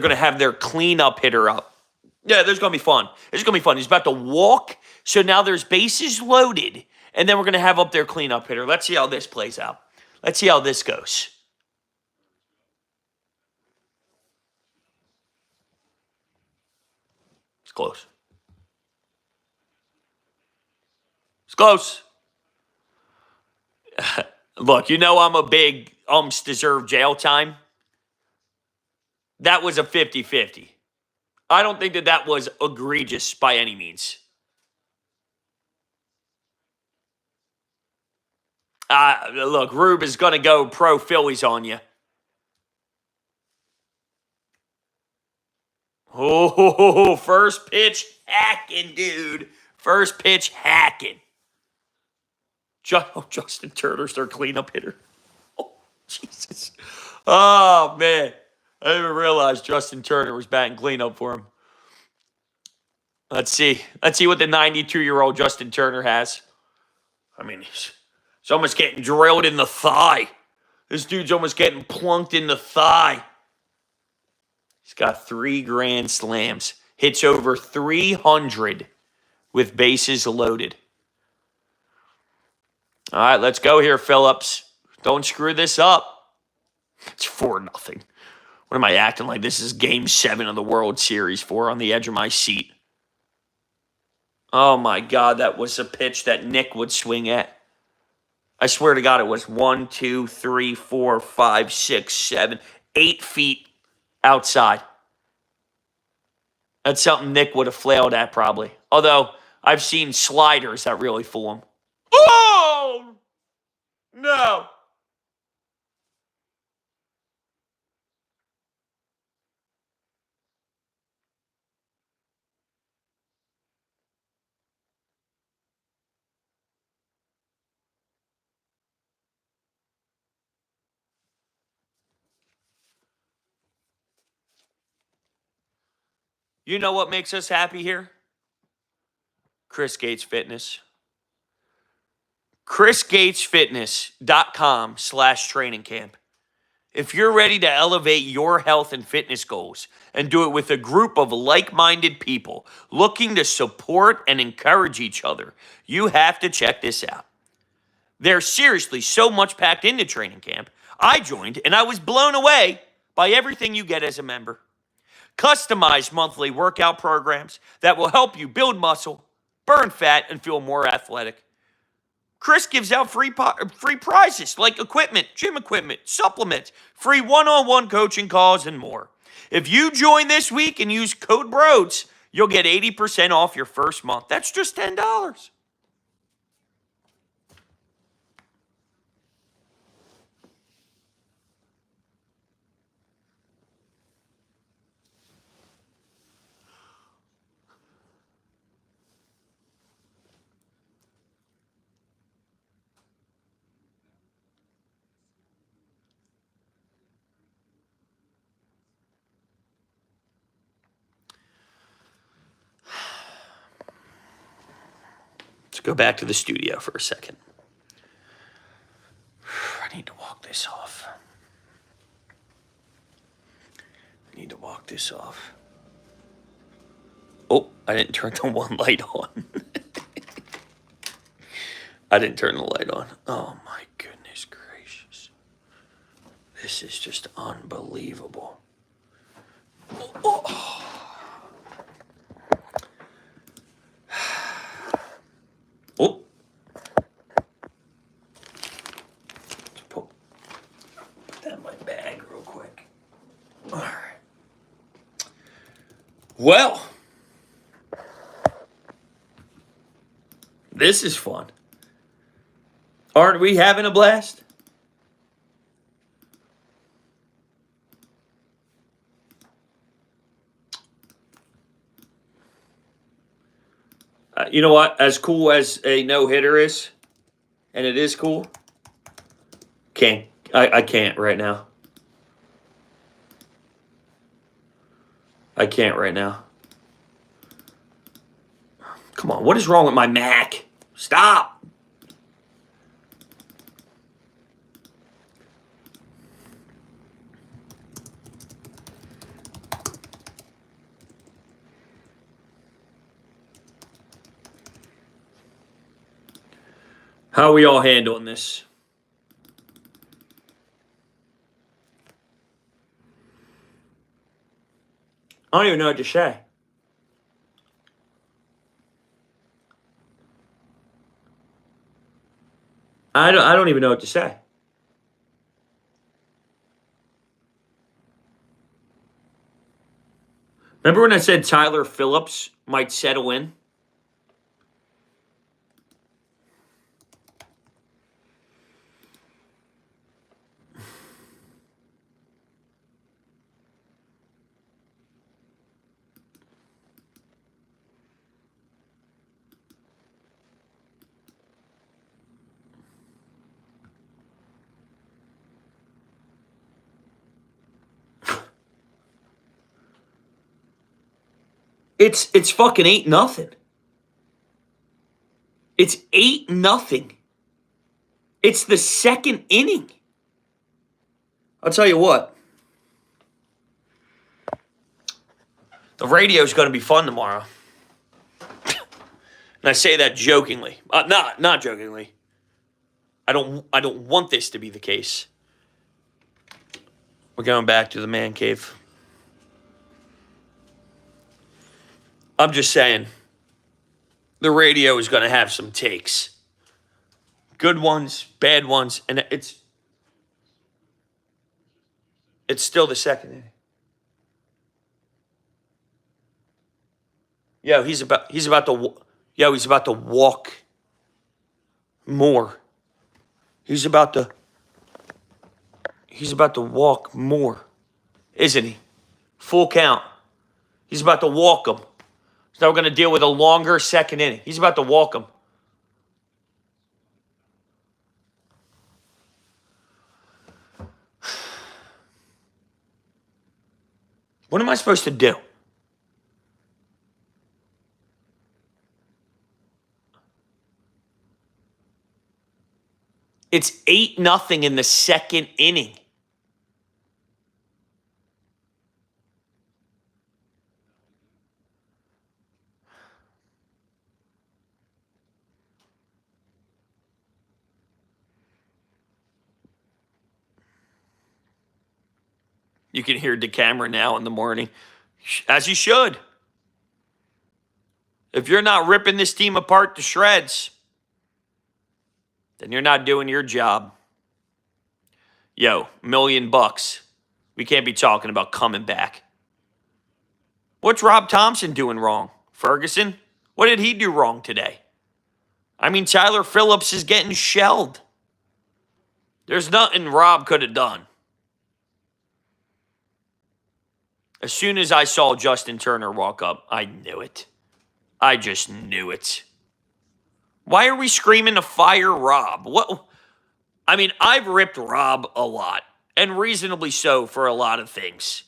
to have their cleanup hitter up. Yeah, there's going to be fun. It's going to be fun. He's about to walk, so now there's bases loaded, and then we're going to have up their cleanup hitter. Let's see how this plays out. Let's see how this goes. It's close. It's close. Look, you know I'm a big deserve jail time. That was a 50-50. I don't think that was egregious by any means. Look, Rube is going to go pro Phillies on you. Oh, first pitch hacking, dude. First pitch hacking. Justin Turner's their cleanup hitter. Oh, Jesus. Oh, man. I didn't even realize Justin Turner was batting cleanup for him. Let's see. Let's see what the 92-year-old Justin Turner has. I mean, he's almost getting drilled in the thigh. This dude's almost getting plunked in the thigh. He's got 3 grand slams. Hits over 300 with bases loaded. All right, let's go here, Phillips. Don't screw this up. It's 4-0. What am I acting like this is Game 7 of the World Series for on the edge of my seat? Oh, my God, that was a pitch that Nick would swing at. I swear to God, it was 1, 2, 3, 4, 5, 6, 7, 8 feet outside. That's something Nick would have flailed at probably. Although, I've seen sliders that really fool him. Oh! No. You know what makes us happy here? Chris Gates Fitness. ChrisGatesFitness.com/training camp. If you're ready to elevate your health and fitness goals and do it with a group of like-minded people looking to support and encourage each other, you have to check this out. There's seriously so much packed into training camp. I joined and I was blown away by everything you get as a member. customized monthly workout programs that will help you build muscle, burn fat, and feel more athletic. Chris gives out free prizes like equipment, gym equipment, supplements, free one-on-one coaching calls, and more. If you join this week and use code BROADS, you'll get 80% off your first month. That's just $10. Let's go back to the studio for a second. I need to walk this off. Oh, I didn't turn the one light on. I didn't turn the light on. Oh my goodness gracious. This is just unbelievable. Oh. Oh. Let's put that in my bag real quick. All right. Well, this is fun. Aren't we having a blast? You know what? As cool as a no-hitter is, and it is cool, I can't right now. I can't right now. Come on, what is wrong with my Mac? Stop. How are we all handling this? I don't even know what to say. I don't even know what to say. Remember when I said Tyler Phillips might settle in? It's fucking 8-0. It's 8-0. It's the second inning. I'll tell you what. The radio's going to be fun tomorrow. And I say that jokingly. Not jokingly. I don't want this to be the case. We're going back to the man cave. I'm just saying, the radio is going to have some takes. Good ones, bad ones, and it's still the second inning. Yo, he's about to walk more. He's about to walk more, isn't he? Full count. He's about to walk him. So now we're going to deal with a longer second inning. He's about to walk him. What am I supposed to do? It's 8-0 in the second inning. You can hear DeCamera now in the morning. As he should. If you're not ripping this team apart to shreds, then you're not doing your job. Yo, $1,000,000. We can't be talking about coming back. What's Rob Thompson doing wrong? Ferguson? What did he do wrong today? I mean, Tyler Phillips is getting shelled. There's nothing Rob could have done. As soon as I saw Justin Turner walk up, I knew it. I just knew it. Why are we screaming to fire Rob? What? I mean, I've ripped Rob a lot, and reasonably so for a lot of things.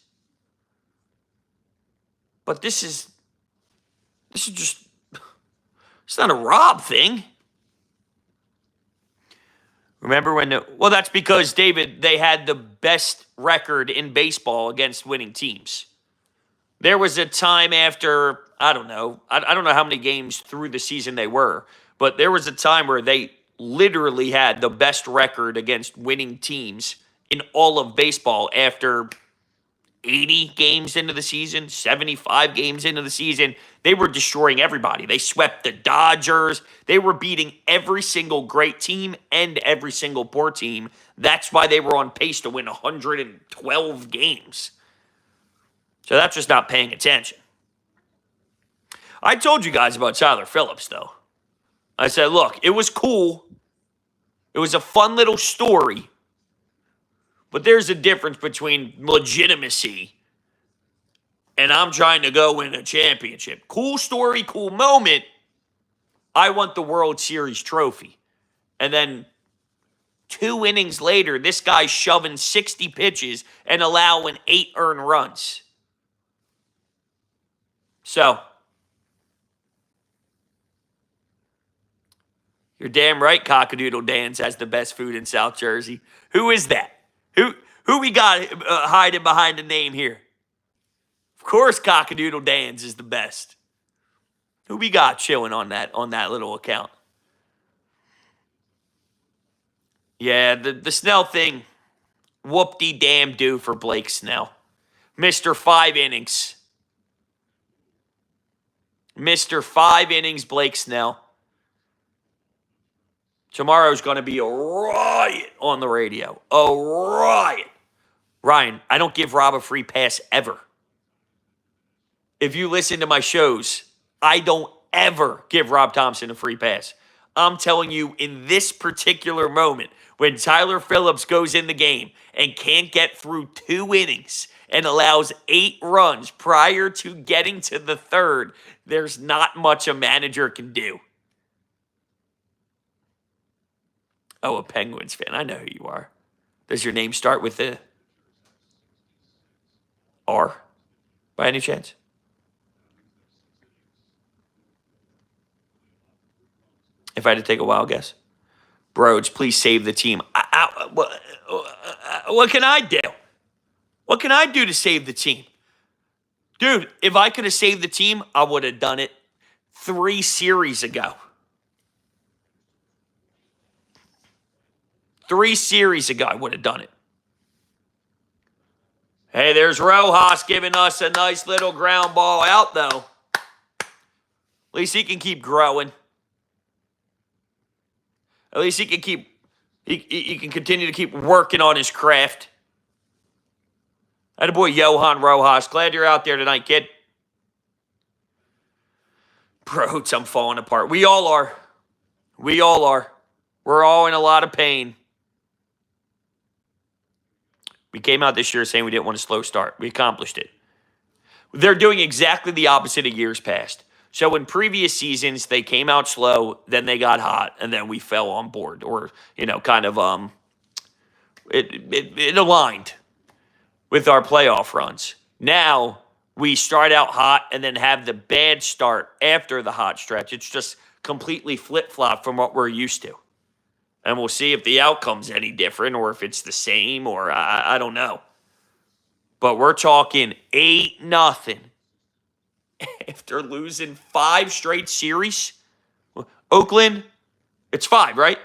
But this is just, it's not a Rob thing. Remember when, well, that's because, David, they had the best record in baseball against winning teams. There was a time after, I don't know how many games through the season they were, but there was a time where they literally had the best record against winning teams in all of baseball after 80 games into the season, 75 games into the season. They were destroying everybody. They swept the Dodgers. They were beating every single great team and every single poor team. That's why they were on pace to win 112 games. So that's just not paying attention. I told you guys about Tyler Phillips, though. I said, look, it was cool. It was a fun little story. But there's a difference between legitimacy and I'm trying to go win a championship. Cool story, cool moment. I want the World Series trophy. And then 2 innings later, this guy's shoving 60 pitches and allowing 8 earned runs. So, you're damn right Cockadoodle Dan's has the best food in South Jersey. Who is that? Who we got hiding behind the name here? Of course, Cockadoodle Dan's is the best. Who we got chilling on that little account? Yeah, the Snell thing, whoop-de-damn-do for Blake Snell. Mr. 5 innings. Mr. 5 innings, Blake Snell. Tomorrow's going to be a riot on the radio. A riot. Ryan, I don't give Rob a free pass ever. If you listen to my shows, I don't ever give Rob Thompson a free pass. I'm telling you, in this particular moment, when Tyler Phillips goes in the game and can't get through 2 innings and allows 8 runs prior to getting to the 3rd, there's not much a manager can do. Oh, a Penguins fan. I know who you are. Does your name start with a R by any chance? If I had to take a wild guess. Broads, please save the team. What can I do? What can I do to save the team? Dude, if I could have saved the team, I would have done it 3 series ago. 3 series ago, I would have done it. Hey, there's Rojas giving us a nice little ground ball out, though. At least he can keep growing. At least he can he can continue to keep working on his craft. Atta boy, Johan Rojas. Glad you're out there tonight, kid. Bros, I'm falling apart. We all are. We all are. We're all in a lot of pain. We came out this year saying we didn't want a slow start. We accomplished it. They're doing exactly the opposite of years past. So in previous seasons, they came out slow, then they got hot, and then we fell on board. Or, kind of, it aligned with our playoff runs. Now, we start out hot and then have the bad start after the hot stretch. It's just completely flip-flop from what we're used to. And we'll see if the outcome's any different or if it's the same or I don't know. But we're talking 8-0 after losing 5 straight series. Oakland, it's 5, right?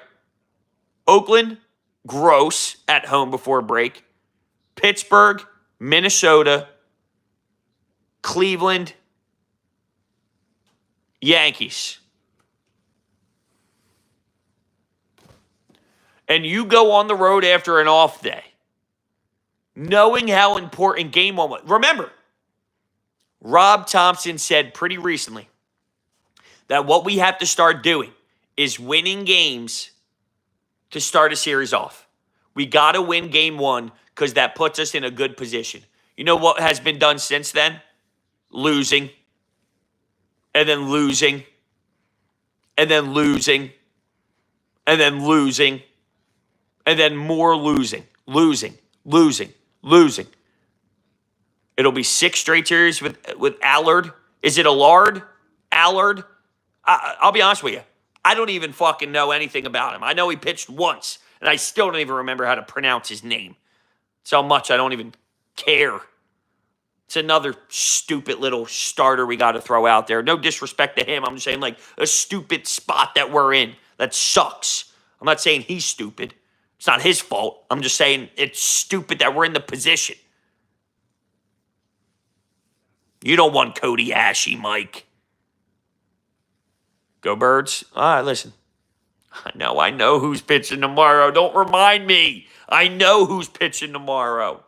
Oakland, gross at home before break. Pittsburgh, Minnesota, Cleveland, Yankees. And you go on the road after an off day, knowing how important game one was. Remember, Rob Thompson said pretty recently that what we have to start doing is winning games to start a series off. We got to win game one because that puts us in a good position. You know what has been done since then? Losing, and then losing, and then losing, and then losing, and then more losing. It'll be 6 straight series with Allard. Is it Allard? Allard? I'll be honest with you. I don't even fucking know anything about him. I know he pitched once, and I still don't even remember how to pronounce his name. So much I don't even care. It's another stupid little starter we got to throw out there. No disrespect to him. I'm just saying, like, a stupid spot that we're in that sucks. I'm not saying he's stupid. It's not his fault. I'm just saying it's stupid that we're in the position. You don't want Cody Ashe, Mike. Go Birds. All right, listen. I know who's pitching tomorrow. Don't remind me. I know who's pitching tomorrow.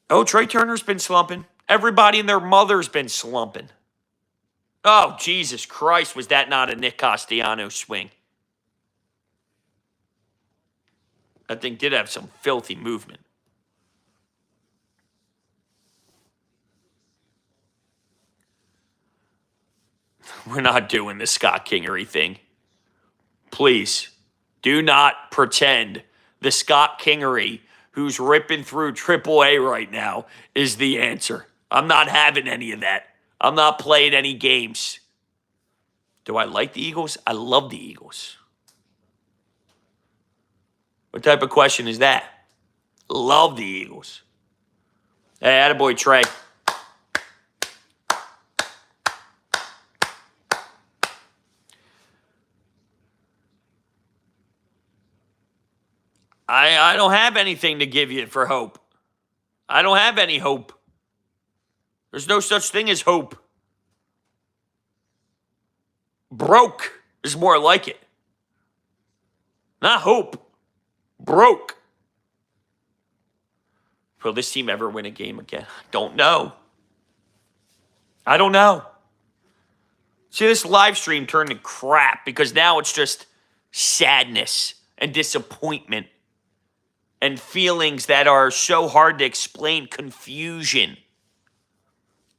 Oh, Trey Turner's been slumping. Everybody and their mother's been slumping. Oh, Jesus Christ, was that not a Nick Castellanos swing? That thing did have some filthy movement. We're not doing the Scott Kingery thing. Please, do not pretend the Scott Kingery, who's ripping through AAA right now, is the answer. I'm not having any of that. I'm not playing any games. Do I like the Eagles? I love the Eagles. What type of question is that? Love the Eagles. Hey, attaboy, Trey. I don't have anything to give you for hope. I don't have any hope. There's no such thing as hope. Broke is more like it. Not hope. Broke. Will this team ever win a game again? Don't know. I don't know. See, this live stream turned to crap because now it's just sadness and disappointment and feelings that are so hard to explain. Confusion,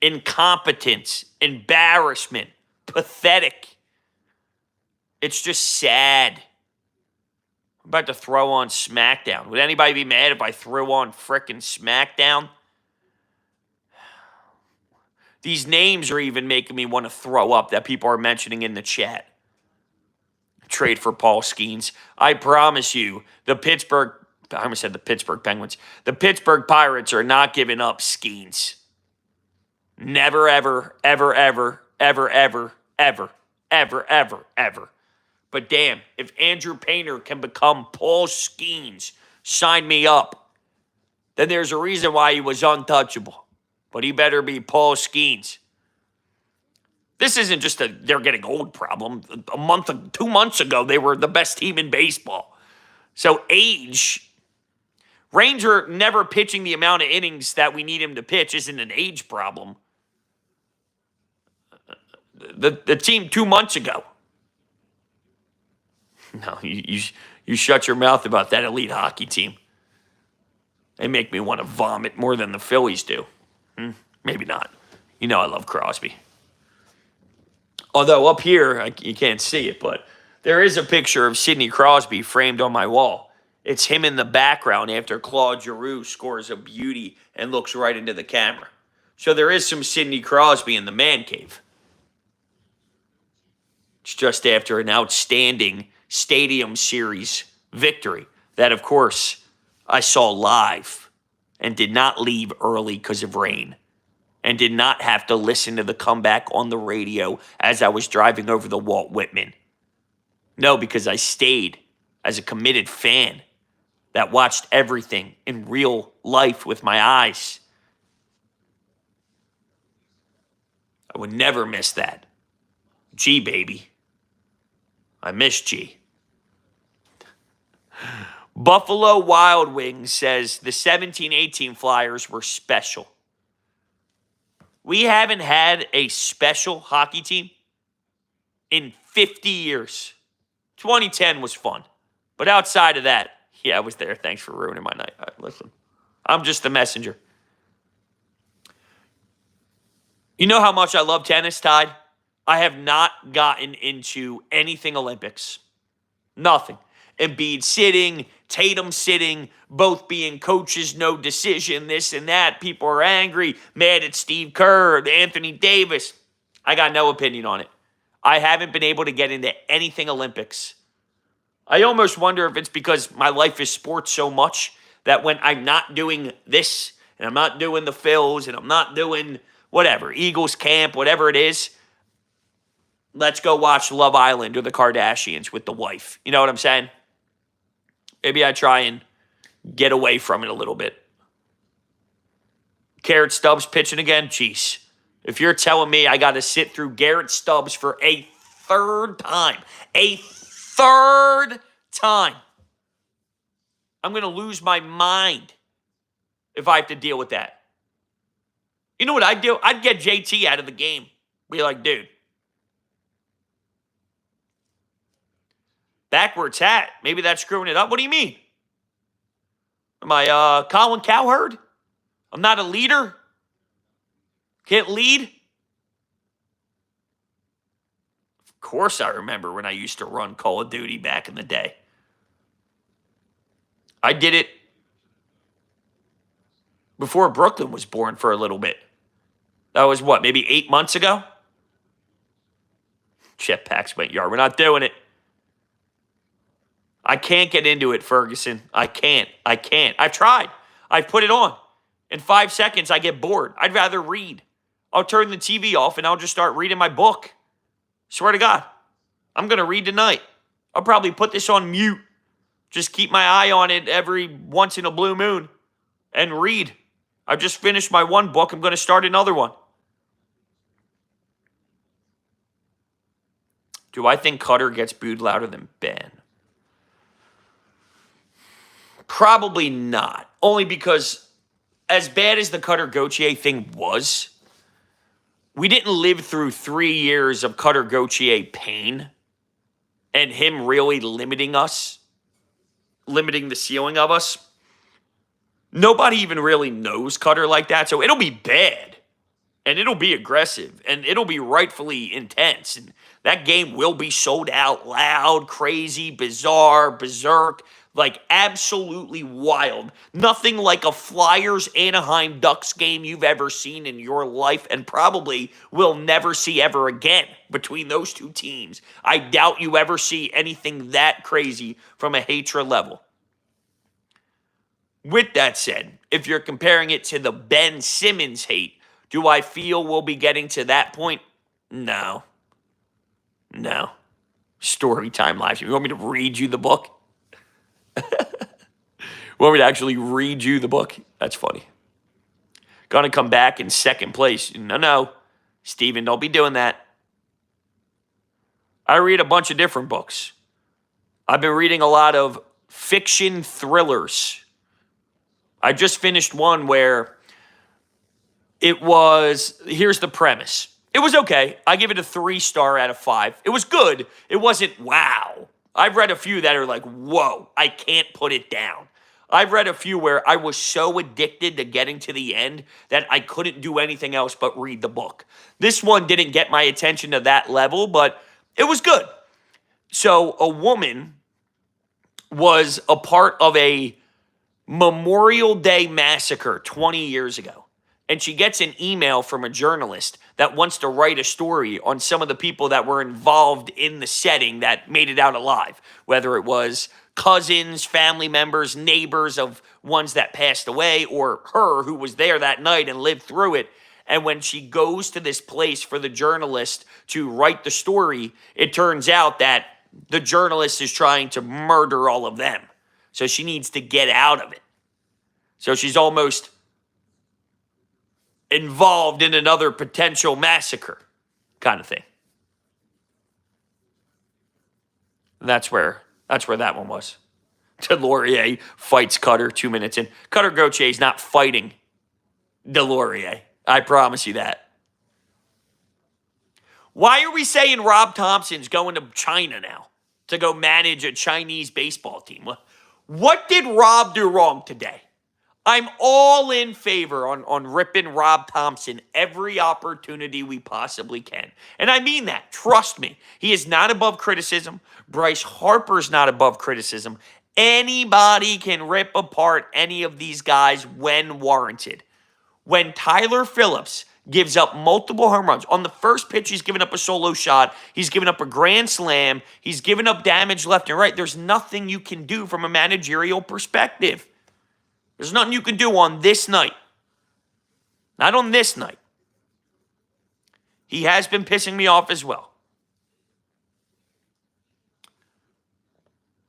incompetence, embarrassment, pathetic. It's just sad. I'm about to throw on SmackDown. Would anybody be mad if I threw on frickin' SmackDown? These names are even making me want to throw up that people are mentioning in the chat. Trade for Paul Skeens. I promise you, I almost said the Pittsburgh Penguins. The Pittsburgh Pirates are not giving up Skeens. Never, ever, ever, ever, ever, ever, ever, ever, ever, ever. But damn, if Andrew Painter can become Paul Skeens, sign me up. Then there's a reason why he was untouchable. But he better be Paul Skeens. This isn't just a they're getting old problem. 2 months ago, they were the best team in baseball. So age, Ranger never pitching the amount of innings that we need him to pitch isn't an age problem. The team 2 months ago. No, you shut your mouth about that elite hockey team. They make me want to vomit more than the Phillies do. Maybe not. You know I love Crosby. Although up here, you can't see it, but there is a picture of Sidney Crosby framed on my wall. It's him in the background after Claude Giroux scores a beauty and looks right into the camera. So there is some Sidney Crosby in the man cave. It's just after an outstanding Stadium Series victory that, of course, I saw live and did not leave early because of rain and did not have to listen to the comeback on the radio as I was driving over the Walt Whitman. No, because I stayed as a committed fan that watched everything in real life with my eyes. I would never miss that. G, baby. I miss G. Buffalo Wild Wings says the 17-18 Flyers were special. We haven't had a special hockey team in 50 years. 2010 was fun. But outside of that, yeah, I was there. Thanks for ruining my night. Listen, I'm just the messenger. You know how much I love tennis, Tide? I have not gotten into anything Olympics. Nothing. Embiid sitting, Tatum sitting, both being coaches, no decision, this and that. People are angry, mad at Steve Kerr, Anthony Davis. I got no opinion on it. I haven't been able to get into anything Olympics. I almost wonder if it's because my life is sports so much that when I'm not doing this, and I'm not doing the Phils, and I'm not doing whatever, Eagles camp, whatever it is, let's go watch Love Island or the Kardashians with the wife. You know what I'm saying? Maybe I try and get away from it a little bit. Garrett Stubbs pitching again? Jeez. If you're telling me I got to sit through Garrett Stubbs for a third time, I'm going to lose my mind if I have to deal with that. You know what I'd do? I'd get JT out of the game. Be like, dude, backwards hat. Maybe that's screwing it up. What do you mean? Am I Colin Cowherd? I'm not a leader? Can't lead? Of course I remember when I used to run Call of Duty back in the day. I did it before Brooklyn was born for a little bit. That was what, maybe 8 months ago? Jetpacks went yard. We're not doing it. I can't get into it, Ferguson. I can't. I've tried. I've put it on. In 5 seconds, I get bored. I'd rather read. I'll turn the TV off and I'll just start reading my book. Swear to God. I'm going to read tonight. I'll probably put this on mute. Just keep my eye on it every once in a blue moon and read. I've just finished my one book. I'm going to start another one. Do I think Cutter gets booed louder than Ben? Probably not. Only because as bad as the Cutter Gauthier thing was, we didn't live through 3 years of Cutter Gauthier pain and him really limiting us, limiting the ceiling of us. Nobody even really knows Cutter like that, so it'll be bad, and it'll be aggressive, and it'll be rightfully intense, and that game will be sold out, loud, crazy, bizarre, berserk, like absolutely wild. Nothing like a Flyers-Anaheim Ducks game you've ever seen in your life and probably will never see ever again between those two teams. I doubt you ever see anything that crazy from a hatred level. With that said, if you're comparing it to the Ben Simmons hate, do I feel we'll be getting to that point? No. Storytime live stream. You want me to read you the book? Want me to actually read you the book? That's funny. Gonna come back in second place. No. Steven, don't be doing that. I read a bunch of different books. I've been reading a lot of fiction thrillers. I just finished one where here's the premise. It was okay. I give it a 3-star out of 5. It was good. It wasn't wow. I've read a few that are like, whoa, I can't put it down. I've read a few where I was so addicted to getting to the end that I couldn't do anything else but read the book. This one didn't get my attention to that level, but it was good. So a woman was a part of a Memorial Day massacre 20 years ago. And she gets an email from a journalist that wants to write a story on some of the people that were involved in the setting that made it out alive, whether it was cousins, family members, neighbors of ones that passed away, or her who was there that night and lived through it. And when she goes to this place for the journalist to write the story, it turns out that the journalist is trying to murder all of them. So she needs to get out of it. So she's almost involved in another potential massacre kind of thing. And that's where that one was. Delorier fights Cutter 2 minutes in. Cutter Gauthier is not fighting Delorier. I promise you that. Why are we saying Rob Thompson's going to China now to go manage a Chinese baseball team? What did Rob do wrong today? I'm all in favor on ripping Rob Thompson every opportunity we possibly can. And I mean that. Trust me. He is not above criticism. Bryce Harper's not above criticism. Anybody can rip apart any of these guys when warranted. When Tyler Phillips gives up multiple home runs, on the first pitch he's given up a solo shot, he's given up a grand slam, he's given up damage left and right. There's nothing you can do from a managerial perspective. There's nothing you can do on this night. Not on this night. He has been pissing me off as well.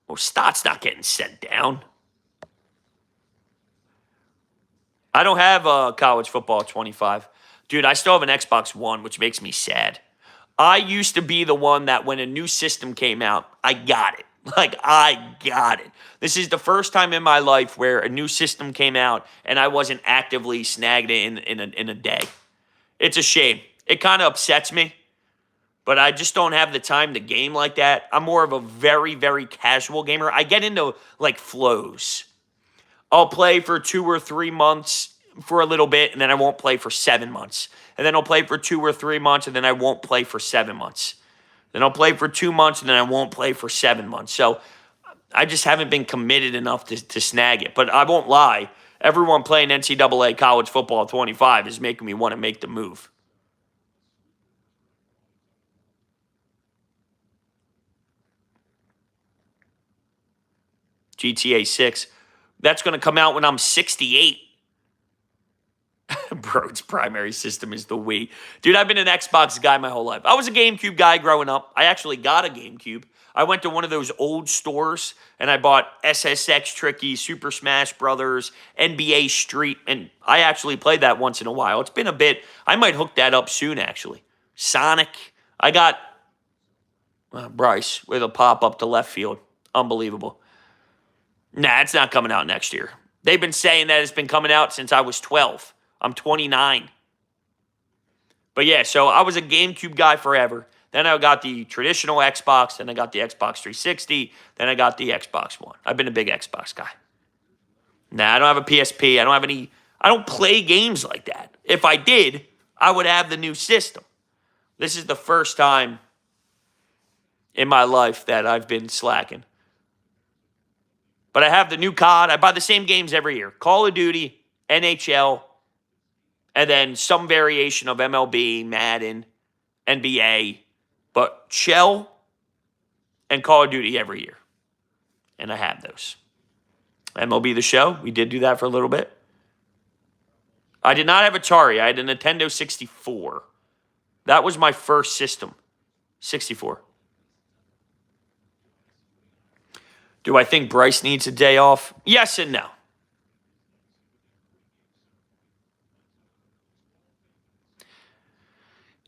Well, Stott's not getting sent down. I don't have college football 25. Dude, I still have an Xbox One, which makes me sad. I used to be the one that when a new system came out, I got it. I got it. This is the first time in my life where a new system came out and I wasn't actively snagged in a day. It's a shame. It kind of upsets me, but I just don't have the time to game like that. I'm more of a very, very casual gamer. I get into flows. I'll play for 2 or 3 months for a little bit, and then I won't play for 7 months. And then I'll play for 2 or 3 months, and then I won't play for 7 months. Then I'll play for 2 months, and then I won't play for 7 months. So I just haven't been committed enough to snag it. But I won't lie. Everyone playing NCAA college football 25 is making me want to make the move. GTA 6. That's going to come out when I'm 68. Bro's primary system is the Wii. Dude, I've been an Xbox guy my whole life. I was a GameCube guy growing up. I actually got a GameCube. I went to one of those old stores, and I bought SSX Tricky, Super Smash Brothers, NBA Street, and I actually played that once in a while. It's been a bit. I might hook that up soon, actually. Sonic. I got Bryce with a pop-up to left field. Unbelievable. Nah, it's not coming out next year. They've been saying that it's been coming out since I was 12. I'm 29. But yeah, so I was a GameCube guy forever. Then I got the traditional Xbox. Then I got the Xbox 360. Then I got the Xbox One. I've been a big Xbox guy. Nah, I don't have a PSP. I don't play games like that. If I did, I would have the new system. This is the first time in my life that I've been slacking. But I have the new COD. I buy the same games every year. Call of Duty, NHL, and then some variation of MLB, Madden, NBA. But Shell and Call of Duty every year. And I have those. MLB The Show, we did do that for a little bit. I did not have Atari. I had a Nintendo 64. That was my first system. 64. Do I think Bryce needs a day off? Yes and no.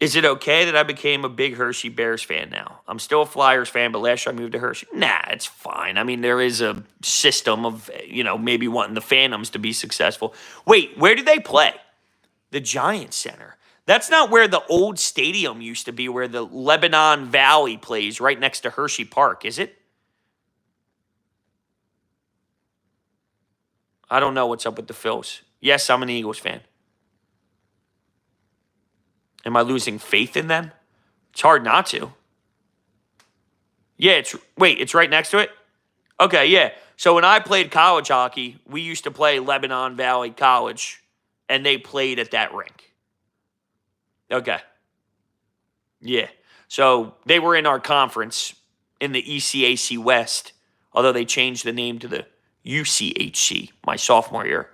Is it okay that I became a big Hershey Bears fan now? I'm still a Flyers fan, but last year I moved to Hershey. Nah, it's fine. I mean, there is a system of, maybe wanting the Phantoms to be successful. Wait, where do they play? The Giants Center. That's not where the old stadium used to be, where the Lebanon Valley plays, right next to Hershey Park, is it? I don't know what's up with the Phils. Yes, I'm an Eagles fan. Am I losing faith in them? It's hard not to. Yeah, it's right next to it? Okay, yeah. So when I played college hockey, we used to play Lebanon Valley College, and they played at that rink. Okay. Yeah. So they were in our conference in the ECAC West, although they changed the name to the UCHC my sophomore year.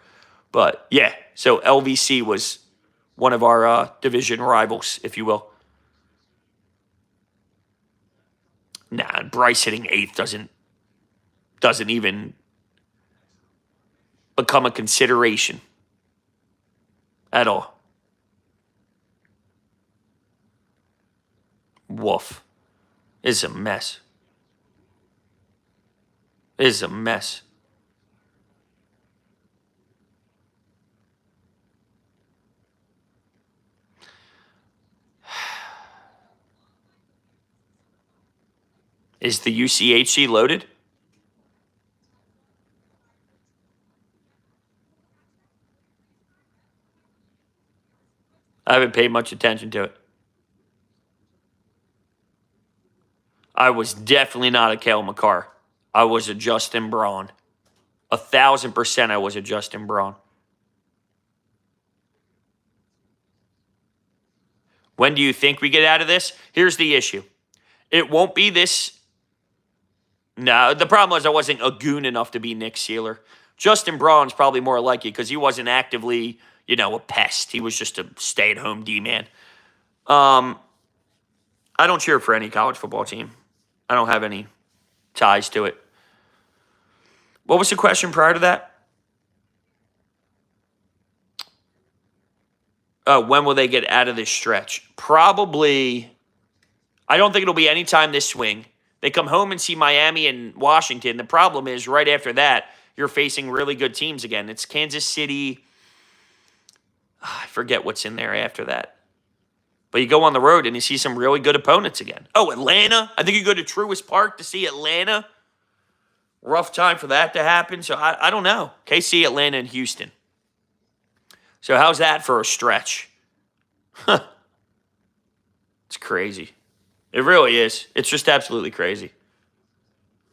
But yeah, so LVC was one of our division rivals, if you will. Nah, Bryce hitting eighth doesn't even become a consideration at all. Woof. It's a mess. It's a mess. Is the UCHC loaded? I haven't paid much attention to it. I was definitely not a Cale Makar. I was a Justin Braun. 1,000% I was a Justin Braun. When do you think we get out of this? Here's the issue. It won't be this. No, the problem was I wasn't a goon enough to be Nick Sealer. Justin Braun's probably more likely because he wasn't actively, a pest. He was just a stay-at-home D-man. I don't cheer for any college football team. I don't have any ties to it. What was the question prior to that? When will they get out of this stretch? Probably, I don't think it'll be any time this swing. They come home and see Miami and Washington. The problem is right after that, you're facing really good teams again. It's Kansas City. I forget what's in there after that. But you go on the road and you see some really good opponents again. Oh, Atlanta. I think you go to Truist Park to see Atlanta. Rough time for that to happen. So I don't know. KC, Atlanta, and Houston. So how's that for a stretch? It's crazy. It really is. It's just absolutely crazy.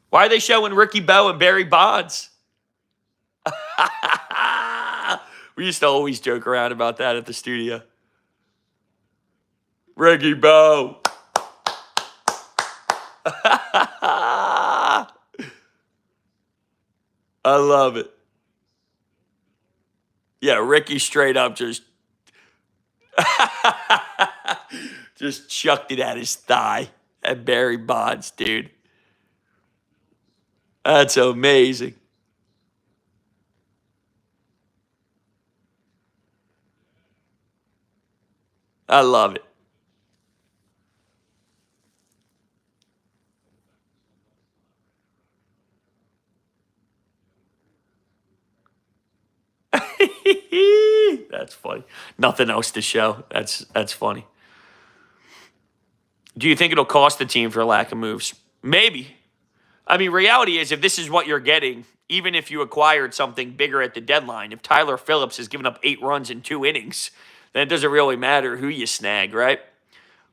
Why are they showing Ricky Bowe and Barry Bonds? We used to always joke around about that at the studio. Ricky Bowe. I love it. Yeah, Ricky straight up just just chucked it at his thigh at Barry Bonds, dude. That's amazing. I love it. That's funny. Nothing else to show. That's funny. Do you think it'll cost the team for lack of moves? Maybe. I mean, reality is if this is what you're getting, even if you acquired something bigger at the deadline, if Tyler Phillips has given up 8 runs in 2 innings, then it doesn't really matter who you snag, right?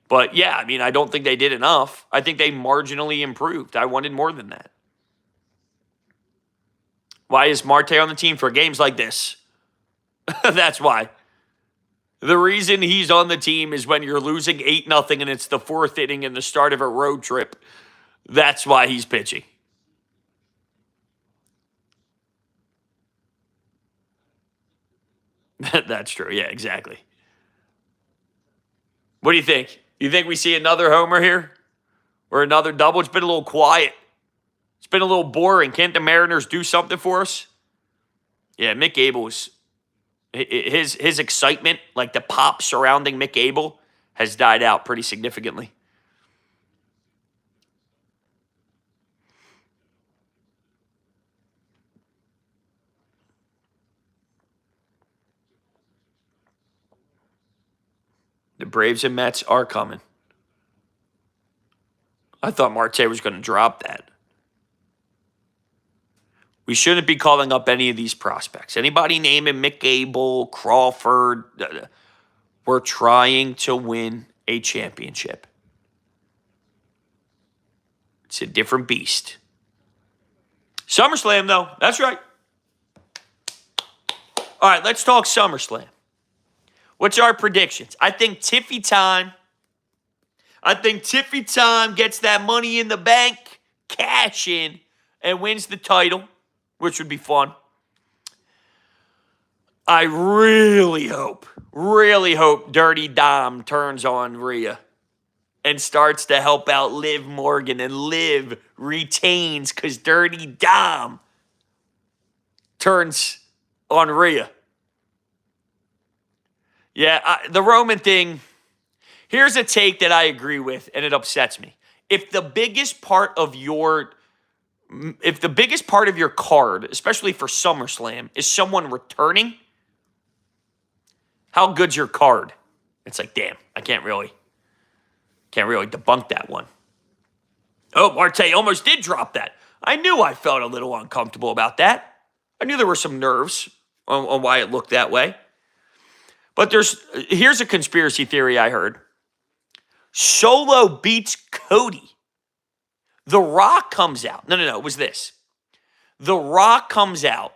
But yeah, I mean, I don't think they did enough. I think they marginally improved. I wanted more than that. Why is Marte on the team for games like this? That's why. The reason he's on the team is when you're losing 8-0 and it's the 4th inning and the start of a road trip. That's why he's pitching. That's true. Yeah, exactly. What do you think? You think we see another homer here? Or another double? It's been a little quiet. It's been a little boring. Can't the Mariners do something for us? Yeah, Mick Abel's his excitement, like the pop surrounding Mick Abel, has died out pretty significantly. The Braves and Mets are coming. I thought Marte was going to drop that. We shouldn't be calling up any of these prospects. Anybody naming Mick Abel, Crawford, we're trying to win a championship. It's a different beast. SummerSlam, though. That's right. All right, let's talk SummerSlam. What's our predictions? I think Tiffy Time gets that money in the bank, cash in, and wins the title, which would be fun. I really hope Dirty Dom turns on Rhea and starts to help out Liv Morgan, and Liv retains because Dirty Dom turns on Rhea. Yeah, the Roman thing, here's a take that I agree with, and it upsets me. If the biggest part of your card, especially for SummerSlam, is someone returning, how good's your card? It's like, damn, I can't really debunk that one. Oh, Marte almost did drop that. I knew I felt a little uncomfortable about that. I knew there were some nerves on why it looked that way. But here's a conspiracy theory I heard. Solo beats Cody. The Rock comes out. No, it was this. The Rock comes out,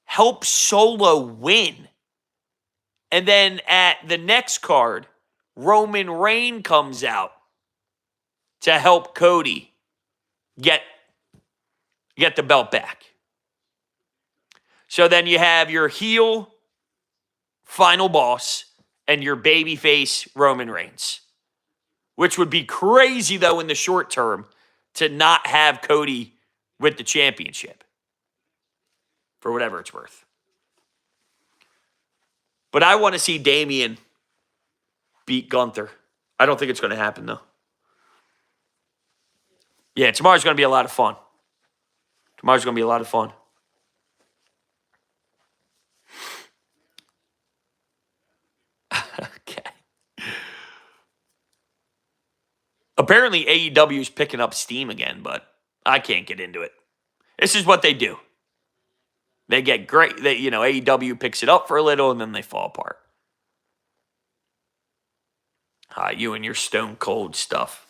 helps Solo win. And then at the next card, Roman Reigns comes out to help Cody get the belt back. So then you have your heel final boss and your babyface Roman Reigns, which would be crazy, though, in the short term to not have Cody with the championship for whatever it's worth. But I want to see Damian beat Gunther. I don't think it's going to happen, though. Yeah, tomorrow's going to be a lot of fun. Okay. Apparently, AEW is picking up steam again, but I can't get into it. This is what they do. They get great. AEW picks it up for a little, and then they fall apart. You and your stone cold stuff.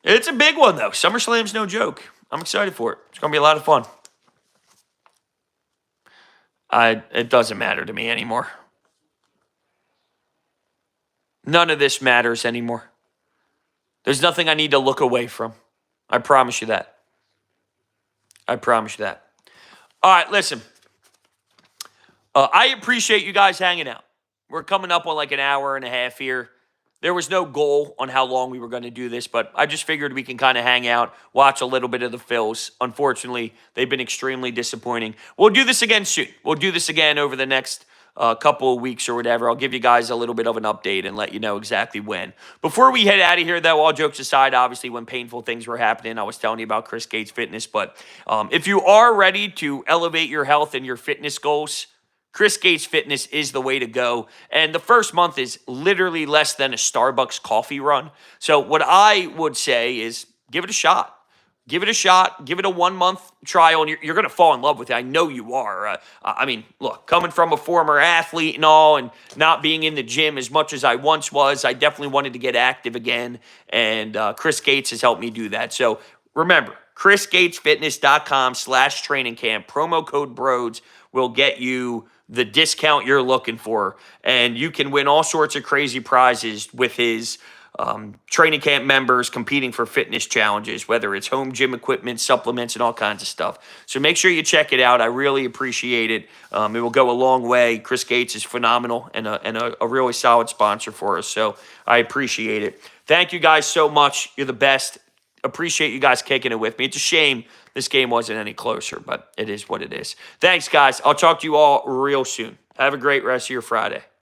It's a big one, though. SummerSlam's no joke. I'm excited for it. It's going to be a lot of fun. It doesn't matter to me anymore. None of this matters anymore. There's nothing I need to look away from. I promise you that. All right, listen. I appreciate you guys hanging out. We're coming up on like an hour and a half here. There was no goal on how long we were going to do this, but I just figured we can kind of hang out, watch a little bit of the Phils. Unfortunately, they've been extremely disappointing. We'll do this again soon. We'll do this again over the next couple of weeks or whatever. I'll give you guys a little bit of an update and let you know exactly when. Before we head out of here, though, all jokes aside, obviously when painful things were happening, I was telling you about Chris Gates Fitness. But if you are ready to elevate your health and your fitness goals, Chris Gates Fitness is the way to go. And the first month is literally less than a Starbucks coffee run. So what I would say is give it a shot. Give it a shot. Give it a 1 month trial, and you're going to fall in love with it. I know you are. Look, coming from a former athlete and all, and not being in the gym as much as I once was, I definitely wanted to get active again, and Chris Gates has helped me do that. So remember, chrisgatesfitness.com/training camp. Promo code BROADS will get you the discount you're looking for, and you can win all sorts of crazy prizes with his training camp members competing for fitness challenges, whether it's home gym equipment, supplements, and all kinds of stuff. So make sure you check it out. I really appreciate it. It will go a long way. Chris Gates is phenomenal and a really solid sponsor for us, so I appreciate it. Thank you guys so much. You're the best. Appreciate you guys kicking it with me. It's a shame this game wasn't any closer, but it is what it is. Thanks, guys. I'll talk to you all real soon. Have a great rest of your Friday.